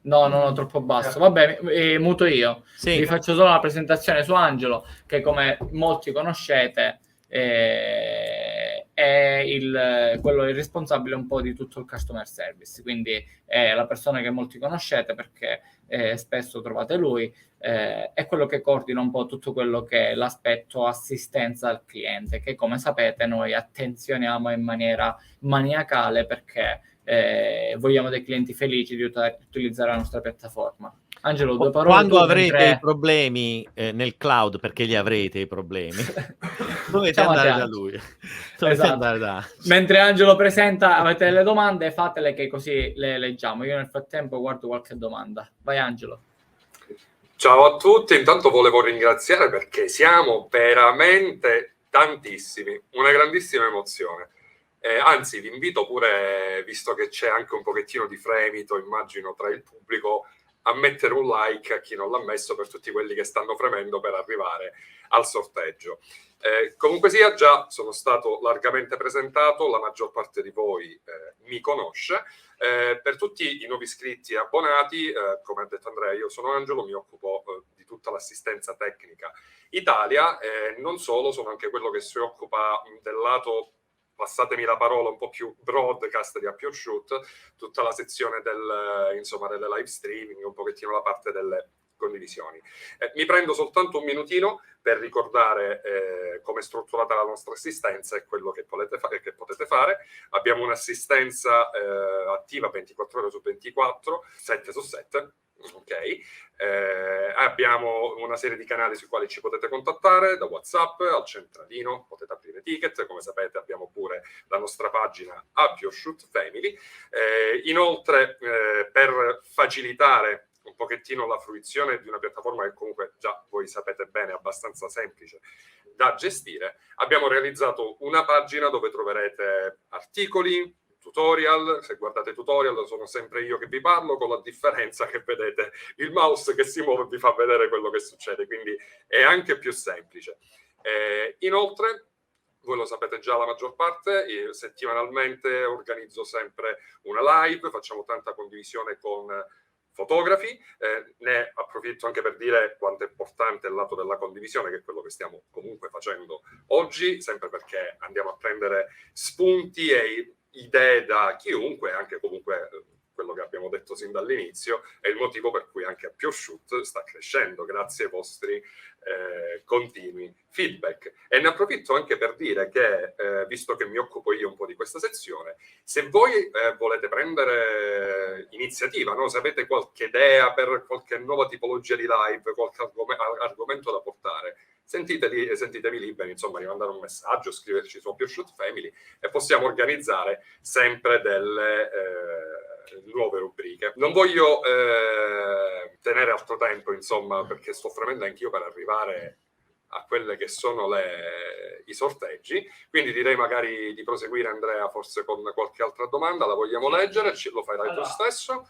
No, troppo basso. Vabbè, muto io. Sì. Vi faccio solo una presentazione su Angelo, che come molti conoscete è quello responsabile un po' di tutto il customer service, quindi è la persona che molti conoscete perché spesso trovate lui, è quello che coordina un po' tutto quello che è l'aspetto assistenza al cliente, che come sapete noi attenzioniamo in maniera maniacale perché vogliamo dei clienti felici di utilizzare la nostra piattaforma. Angelo, due parole. Quando avrete i problemi nel cloud, perché li avrete i problemi, dovete andare da lui. Esatto. Mentre Angelo presenta, avete delle domande, fatele che così le leggiamo. Io nel frattempo guardo qualche domanda. Vai Angelo. Ciao a tutti, intanto volevo ringraziare perché siamo veramente tantissimi, una grandissima emozione. Anzi, vi invito pure, visto che c'è anche un pochettino di fremito, immagino, tra il pubblico, a mettere un like a chi non l'ha messo per tutti quelli che stanno fremendo per arrivare al sorteggio. Comunque sia, già sono stato largamente presentato, la maggior parte di voi mi conosce. Per tutti i nuovi iscritti e abbonati, come ha detto Andrea, io sono Angelo, mi occupo di tutta l'assistenza tecnica Italia, non solo, sono anche quello che si occupa del lato, passatemi la parola, un po' più broadcast di AppYourShoot, tutta la sezione delle live streaming, un pochettino la parte delle condivisioni. Mi prendo soltanto un minutino per ricordare come è strutturata la nostra assistenza e quello che potete fare. Abbiamo un'assistenza attiva 24 ore su 24, 7 su 7. Abbiamo una serie di canali sui quali ci potete contattare, da WhatsApp al centralino, potete aprire ticket, come sapete abbiamo pure la nostra pagina AppYourShoot Family. Inoltre, per facilitare un pochettino la fruizione di una piattaforma che comunque già voi sapete bene è abbastanza semplice da gestire, abbiamo realizzato una pagina dove troverete articoli, tutorial. Se guardate tutorial sono sempre io che vi parlo, con la differenza che vedete il mouse che si muove e vi fa vedere quello che succede, quindi è anche più semplice. Inoltre, voi lo sapete già la maggior parte, io settimanalmente organizzo sempre una live, facciamo tanta condivisione con fotografi, ne approfitto anche per dire quanto è importante il lato della condivisione, che è quello che stiamo comunque facendo oggi, sempre perché andiamo a prendere spunti e idee da chiunque, anche comunque quello che abbiamo detto sin dall'inizio, è il motivo per cui anche AppYourShoot sta crescendo, grazie ai vostri continui feedback. E ne approfitto anche per dire che, visto che mi occupo io un po' di questa sezione, se voi volete prendere iniziativa, no? Se avete qualche idea per qualche nuova tipologia di live, qualche argomento da portare, sentitevi liberi, insomma, di mandare un messaggio, scriverci su AppYourShoot Family e possiamo organizzare sempre delle nuove rubriche. Non voglio tenere altro tempo, insomma, perché sto fremendo anch'io per arrivare a quelle che sono i sorteggi, quindi direi magari di proseguire, Andrea, forse con qualche altra domanda. La vogliamo leggere? Lo farai tu stesso?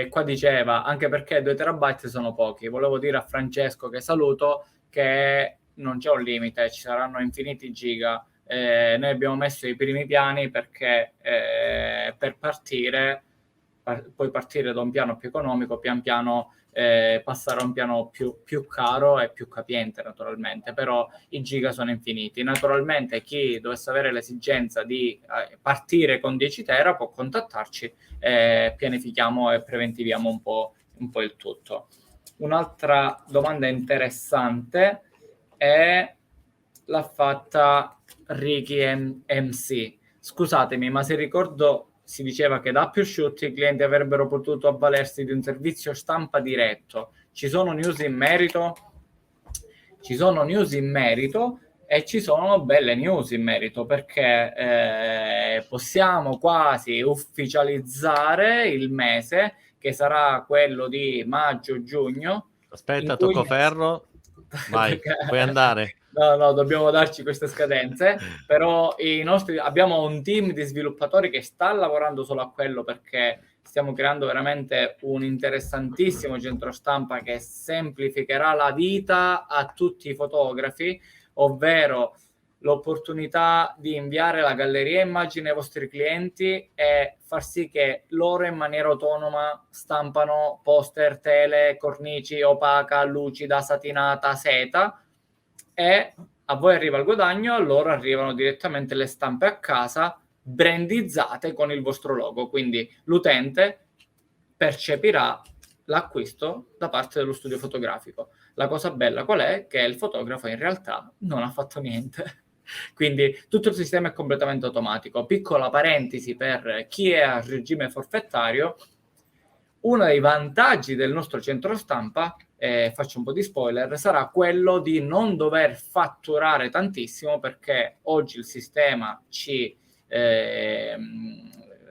Qua diceva, anche perché 2 terabyte sono pochi, volevo dire a Francesco, che saluto, che non c'è un limite, ci saranno infiniti giga. Noi abbiamo messo i primi piani perché per partire, puoi partire da un piano più economico, pian piano passare a un piano più caro e più capiente naturalmente, però i giga sono infiniti. Naturalmente chi dovesse avere l'esigenza di partire con 10 tera può contattarci, pianifichiamo e preventiviamo un po' il tutto. Un'altra domanda interessante l'ha fatta Ricky MC. Scusatemi, ma se ricordo si diceva che da PureShoot i clienti avrebbero potuto avvalersi di un servizio stampa diretto. Ci sono news in merito? Ci sono news in merito e ci sono belle news in merito, perché possiamo quasi ufficializzare il mese, che sarà quello di maggio-giugno. Aspetta, tocco ferro. Vai, puoi andare. No, dobbiamo darci queste scadenze, però abbiamo un team di sviluppatori che sta lavorando solo a quello, perché stiamo creando veramente un interessantissimo centro stampa che semplificherà la vita a tutti i fotografi, ovvero l'opportunità di inviare la galleria immagini ai vostri clienti e far sì che loro in maniera autonoma stampano poster, tele, cornici, opaca, lucida, satinata, seta, e a voi arriva il guadagno, a loro arrivano direttamente le stampe a casa brandizzate con il vostro logo, quindi l'utente percepirà l'acquisto da parte dello studio fotografico. La cosa bella qual è? Che il fotografo in realtà non ha fatto niente. Quindi tutto il sistema è completamente automatico. Piccola parentesi per chi è a regime forfettario: uno dei vantaggi del nostro centro stampa, faccio un po' di spoiler, sarà quello di non dover fatturare tantissimo, perché oggi il sistema ci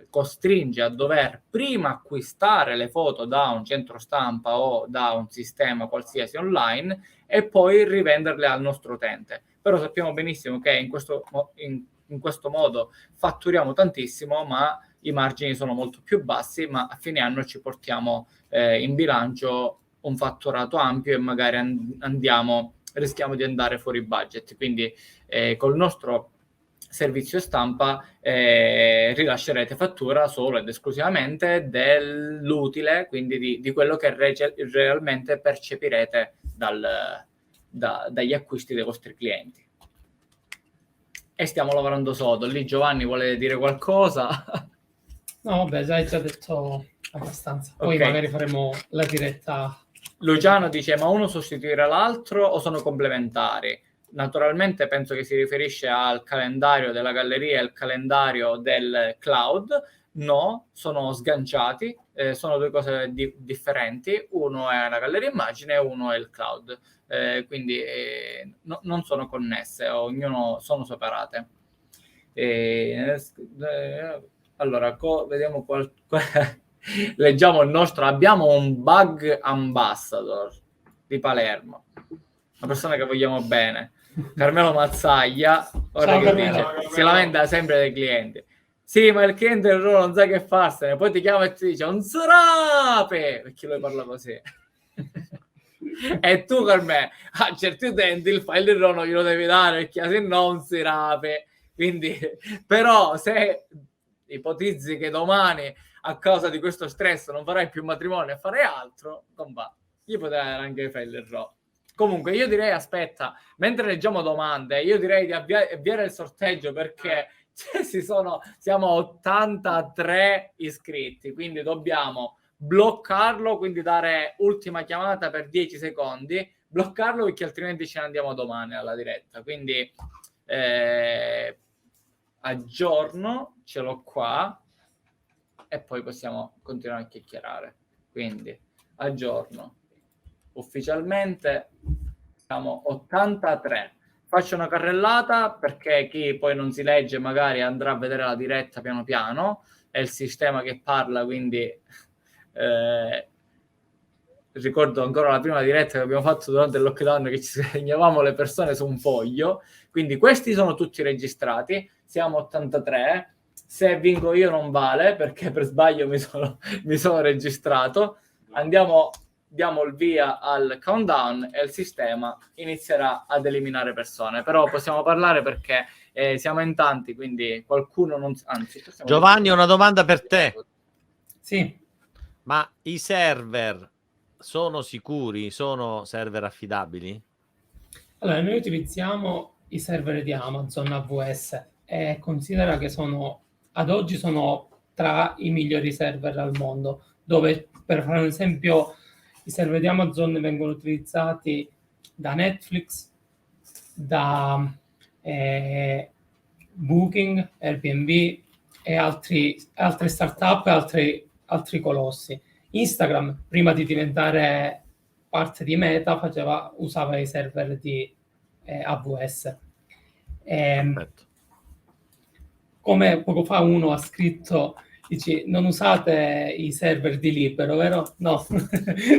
costringe a dover prima acquistare le foto da un centro stampa o da un sistema qualsiasi online e poi rivenderle al nostro utente. Però sappiamo benissimo che in questo modo fatturiamo tantissimo, ma i margini sono molto più bassi, ma a fine anno ci portiamo in bilancio un fatturato ampio e magari rischiamo di andare fuori budget. Quindi col nostro servizio stampa rilascerete fattura solo ed esclusivamente dell'utile, quindi di quello che realmente percepirete dagli acquisti dei vostri clienti. E stiamo lavorando sodo. Lì Giovanni vuole dire qualcosa? No, vabbè, hai già detto abbastanza. Poi magari faremo la diretta. Luciano dice: ma uno sostituirà l'altro o sono complementari? Naturalmente penso che si riferisce al calendario della galleria e al calendario del cloud. No, sono sganciati, sono due cose differenti. Uno è la galleria immagine e uno è il cloud, quindi non sono connesse, ognuno sono separate. Allora, vediamo leggiamo il nostro. Abbiamo un bug ambassador di Palermo, una persona che vogliamo bene, Carmelo Mazzaglia. Ora Ciao, che Carmelo. dice, si lamenta sempre dei clienti. Sì, ma il cliente non sa che farsene, poi ti chiama e ti dice un serape, perché lui parla così. E tu per me a certi utenti il file RAW non glielo devi dare, perché se no un serape. Quindi, però se ipotizzi che domani a causa di questo stress non farai più matrimonio e farai altro, non va, gli potrai dare anche i file RAW. Comunque io direi, aspetta, mentre leggiamo domande, io direi di avviare il sorteggio, perché siamo a 83 iscritti, quindi dobbiamo bloccarlo, quindi dare ultima chiamata per 10 secondi, bloccarlo, perché altrimenti ce ne andiamo domani alla diretta. Quindi aggiorno, ce l'ho qua e poi possiamo continuare a chiacchierare. Quindi aggiorno, ufficialmente siamo 83. Faccio una carrellata, perché chi poi non si legge magari andrà a vedere la diretta piano piano, è il sistema che parla, quindi ricordo ancora la prima diretta che abbiamo fatto durante il lockdown, che ci segnavamo le persone su un foglio. Quindi questi sono tutti registrati, siamo 83. Se vinco io non vale, perché per sbaglio mi sono registrato. Diamo il via al countdown e il sistema inizierà ad eliminare persone. Però possiamo parlare, perché siamo in tanti, quindi qualcuno non... Anzi, Giovanni, una domanda per te. Sì. Ma i server sono sicuri? Sono server affidabili? Allora, noi utilizziamo i server di Amazon AWS e considera che ad oggi sono tra i migliori server al mondo, dove, per fare un esempio, i server di Amazon vengono utilizzati da Netflix, da Booking, Airbnb e altre startup e altri colossi. Instagram, prima di diventare parte di Meta, usava i server di AWS. Perfetto. Come poco fa uno ha scritto, dici, non usate i server di Libero, vero? No,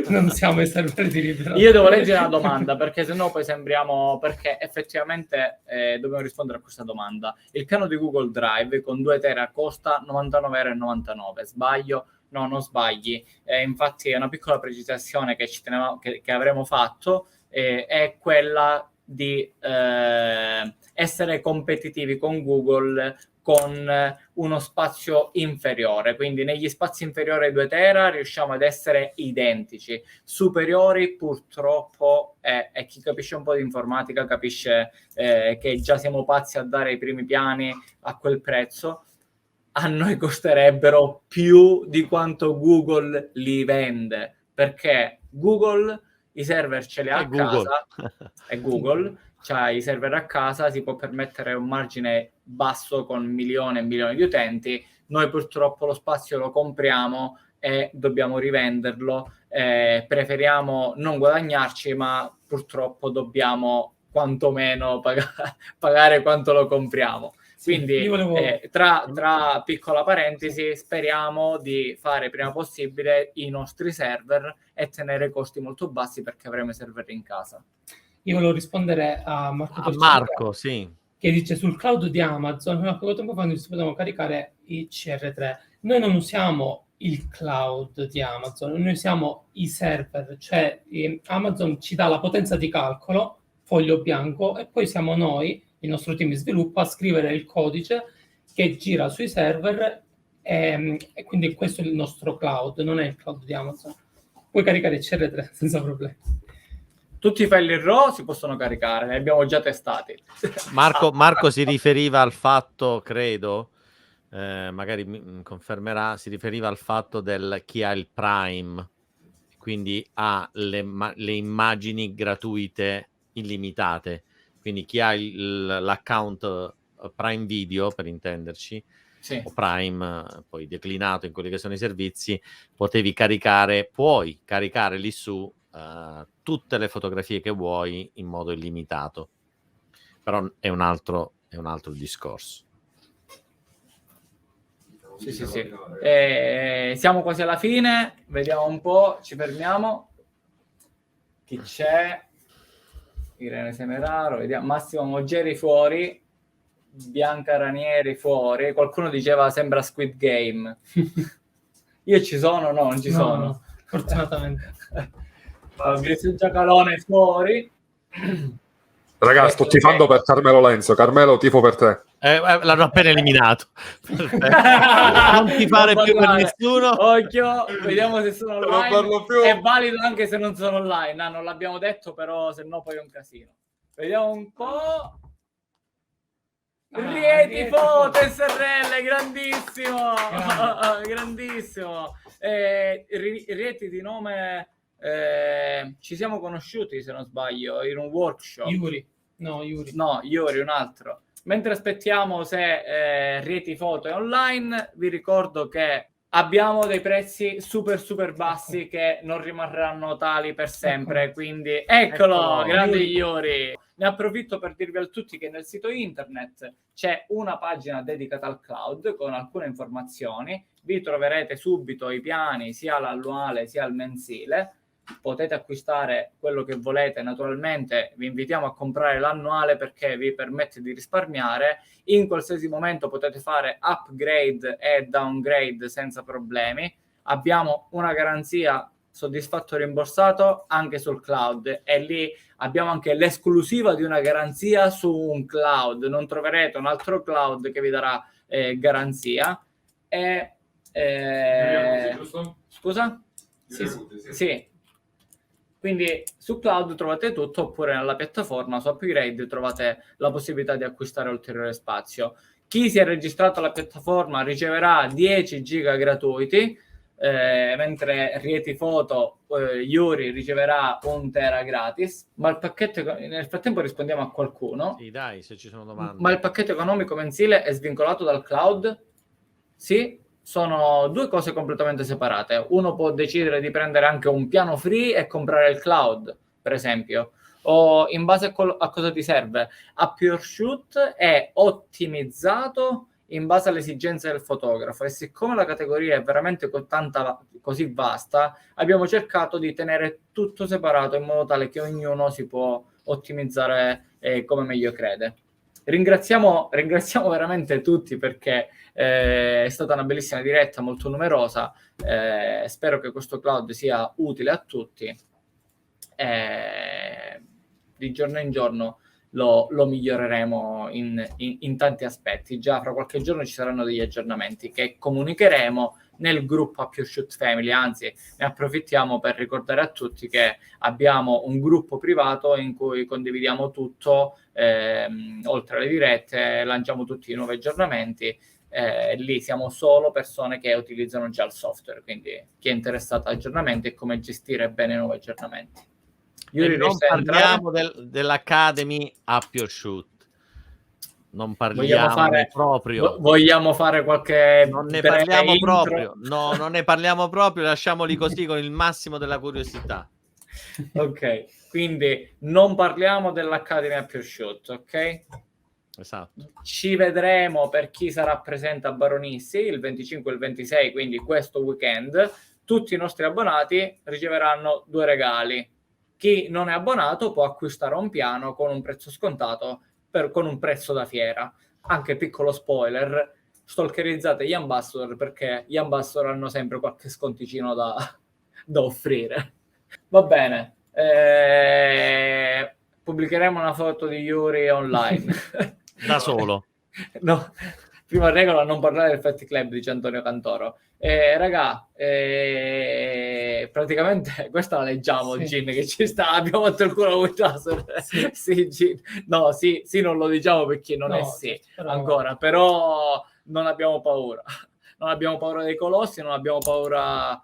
non usiamo i server di Libero. Io devo leggere la domanda, perché sennò poi sembriamo... Perché effettivamente dobbiamo rispondere a questa domanda. Il piano di Google Drive con 2 tera costa 99,99 €. Sbaglio? No, non sbagli. Infatti è una piccola precisazione che che avremo fatto, è quella di essere competitivi con Google con uno spazio inferiore, quindi negli spazi inferiori ai 2 tera riusciamo ad essere identici, superiori purtroppo, e chi capisce un po' di informatica capisce che già siamo pazzi a dare i primi piani a quel prezzo, a noi costerebbero più di quanto Google li vende, perché Google i server ce li ha a casa, è Google, c'ha i server a casa, si può permettere un margine basso con milioni e milioni di utenti. Noi purtroppo lo spazio lo compriamo e dobbiamo rivenderlo, preferiamo non guadagnarci, ma purtroppo dobbiamo quantomeno pagare quanto lo compriamo. Quindi tra piccola parentesi, speriamo di fare prima possibile i nostri server e tenere i costi molto bassi, perché avremo i server in casa. Io volevo rispondere a Marco, sì, che dice sul cloud di Amazon, a poco tempo fa si potevano caricare i CR3. Noi non usiamo il cloud di Amazon, noi usiamo i server, cioè Amazon ci dà la potenza di calcolo, foglio bianco, e poi siamo noi, il nostro team di sviluppo, a scrivere il codice che gira sui server, e quindi questo è il nostro cloud, non è il cloud di Amazon. Puoi caricare il CR3 senza problemi. Tutti i file in RAW si possono caricare, li abbiamo già testati. Marco si riferiva al fatto, credo, magari mi confermerà, si riferiva al fatto del chi ha il Prime, quindi ha le immagini gratuite illimitate, quindi chi ha l'account Prime Video, per intenderci, sì, o Prime, poi declinato in quelli che sono i servizi, puoi caricare lì su tutte le fotografie che vuoi in modo illimitato, però è un altro discorso. Sì. Siamo quasi alla fine, vediamo un po', ci fermiamo. Chi c'è? Irene Semeraro, vediamo. Massimo Moggeri fuori, Bianca Ranieri fuori. Qualcuno diceva sembra Squid Game. Io ci sono? No, non ci sono. No, fortunatamente. Fabrizio Giacalone fuori. Ragazzi, sto tifando per Carmelo Lenzo. Carmelo, tifo per te. L'hanno appena eliminato. Non tifare più per nessuno. Occhio, vediamo se sono online. Non parlo più. È valido anche se non sono online. Non l'abbiamo detto, però se no poi è un casino. Vediamo un po'. Rieti Foto SRL, grandissimo. Grandissimo. Rieti di nome... ci siamo conosciuti, se non sbaglio, in un workshop. Yuri, un altro. Mentre aspettiamo se Rieti Foto è online, vi ricordo che abbiamo dei prezzi super bassi che non rimarranno tali per sempre, quindi eccolo, grande Yuri. Ne approfitto per dirvi a tutti che nel sito internet c'è una pagina dedicata al cloud con alcune informazioni, vi troverete subito i piani sia all'annuale sia al mensile. Potete acquistare quello che volete, naturalmente vi invitiamo a comprare l'annuale perché vi permette di risparmiare. In qualsiasi momento potete fare upgrade e downgrade senza problemi. Abbiamo una garanzia soddisfatto rimborsato anche sul cloud, e lì abbiamo anche l'esclusiva di una garanzia su un cloud. Non troverete un altro cloud che vi darà garanzia. Scusa? Sì. Quindi su cloud trovate tutto, oppure nella piattaforma su Upgrade trovate la possibilità di acquistare ulteriore spazio. Chi si è registrato alla piattaforma riceverà 10 giga gratuiti, mentre Rieti Foto Yuri riceverà 1 tera gratis. Ma il pacchetto, nel frattempo rispondiamo a qualcuno. Sì, dai, se ci sono domande. Ma il pacchetto economico mensile è svincolato dal cloud? Sì, sono due cose completamente separate. Uno può decidere di prendere anche un piano free e comprare il cloud, per esempio, o in base a cosa ti serve. A PureShoot è ottimizzato in base alle esigenze del fotografo, e siccome la categoria è veramente così vasta, abbiamo cercato di tenere tutto separato in modo tale che ognuno si può ottimizzare come meglio crede. Ringraziamo veramente tutti, perché è stata una bellissima diretta, molto numerosa. Spero che questo cloud sia utile a tutti. Di giorno in giorno lo miglioreremo in tanti aspetti. Già fra qualche giorno ci saranno degli aggiornamenti che comunicheremo nel gruppo PureShoot Family. Anzi, ne approfittiamo per ricordare a tutti che abbiamo un gruppo privato in cui condividiamo tutto, oltre alle dirette lanciamo tutti i nuovi aggiornamenti. Lì siamo solo persone che utilizzano già il software, quindi chi è interessato a aggiornamenti e come gestire bene i nuovi aggiornamenti. E non parliamo dell'Academy a PureShoot. Non parliamo proprio. Vogliamo fare qualche... Non ne parliamo proprio. No, non ne parliamo proprio. Lasciamoli così con il massimo della curiosità. Ok, quindi non parliamo dell'Academy a PureShoot, ok? Esatto. Ci vedremo per chi sarà presente a Baronissi il 25 e il 26, quindi questo weekend. Tutti i nostri abbonati riceveranno 2 regali. Chi non è abbonato può acquistare un piano con un prezzo scontato, con un prezzo da fiera. Anche piccolo spoiler, stalkerizzate gli ambassador, perché gli ambassador hanno sempre qualche sconticino da offrire. Va bene, pubblicheremo una foto di Yuri online. Da solo. No, prima regola non parlare del Fatti Club, dice Antonio Cantoro. Raga, praticamente questa la leggiamo, sì. Gin, che ci sta, abbiamo fatto il culo con sì. Sì, Gin. No, sì, non lo diciamo perché non è sì, ancora, però non abbiamo paura. Non abbiamo paura dei colossi, non abbiamo paura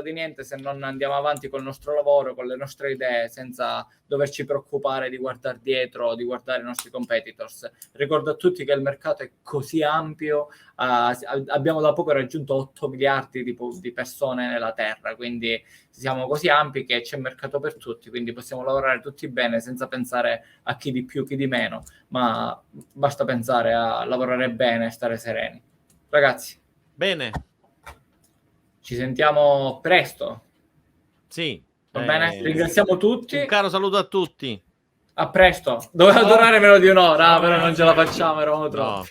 di niente, se non andiamo avanti col nostro lavoro, con le nostre idee, senza doverci preoccupare di guardare dietro, di guardare i nostri competitors. Ricordo a tutti che il mercato è così ampio, abbiamo da poco raggiunto 8 miliardi di persone nella Terra, quindi siamo così ampi che c'è mercato per tutti, quindi possiamo lavorare tutti bene senza pensare a chi di più, chi di meno, ma basta pensare a lavorare bene e stare sereni. Ragazzi. Bene. Ci sentiamo presto. Sì. Va bene? Ringraziamo tutti. Un caro saluto a tutti. A presto. Doveva durare meno di un'ora, però non ce la facciamo, eravamo troppi.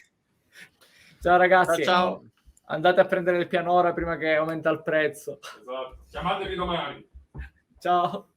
Ciao ragazzi. Ciao. Andate a prendere il piano ora prima che aumenta il prezzo. Esatto. Chiamatevi domani. Ciao.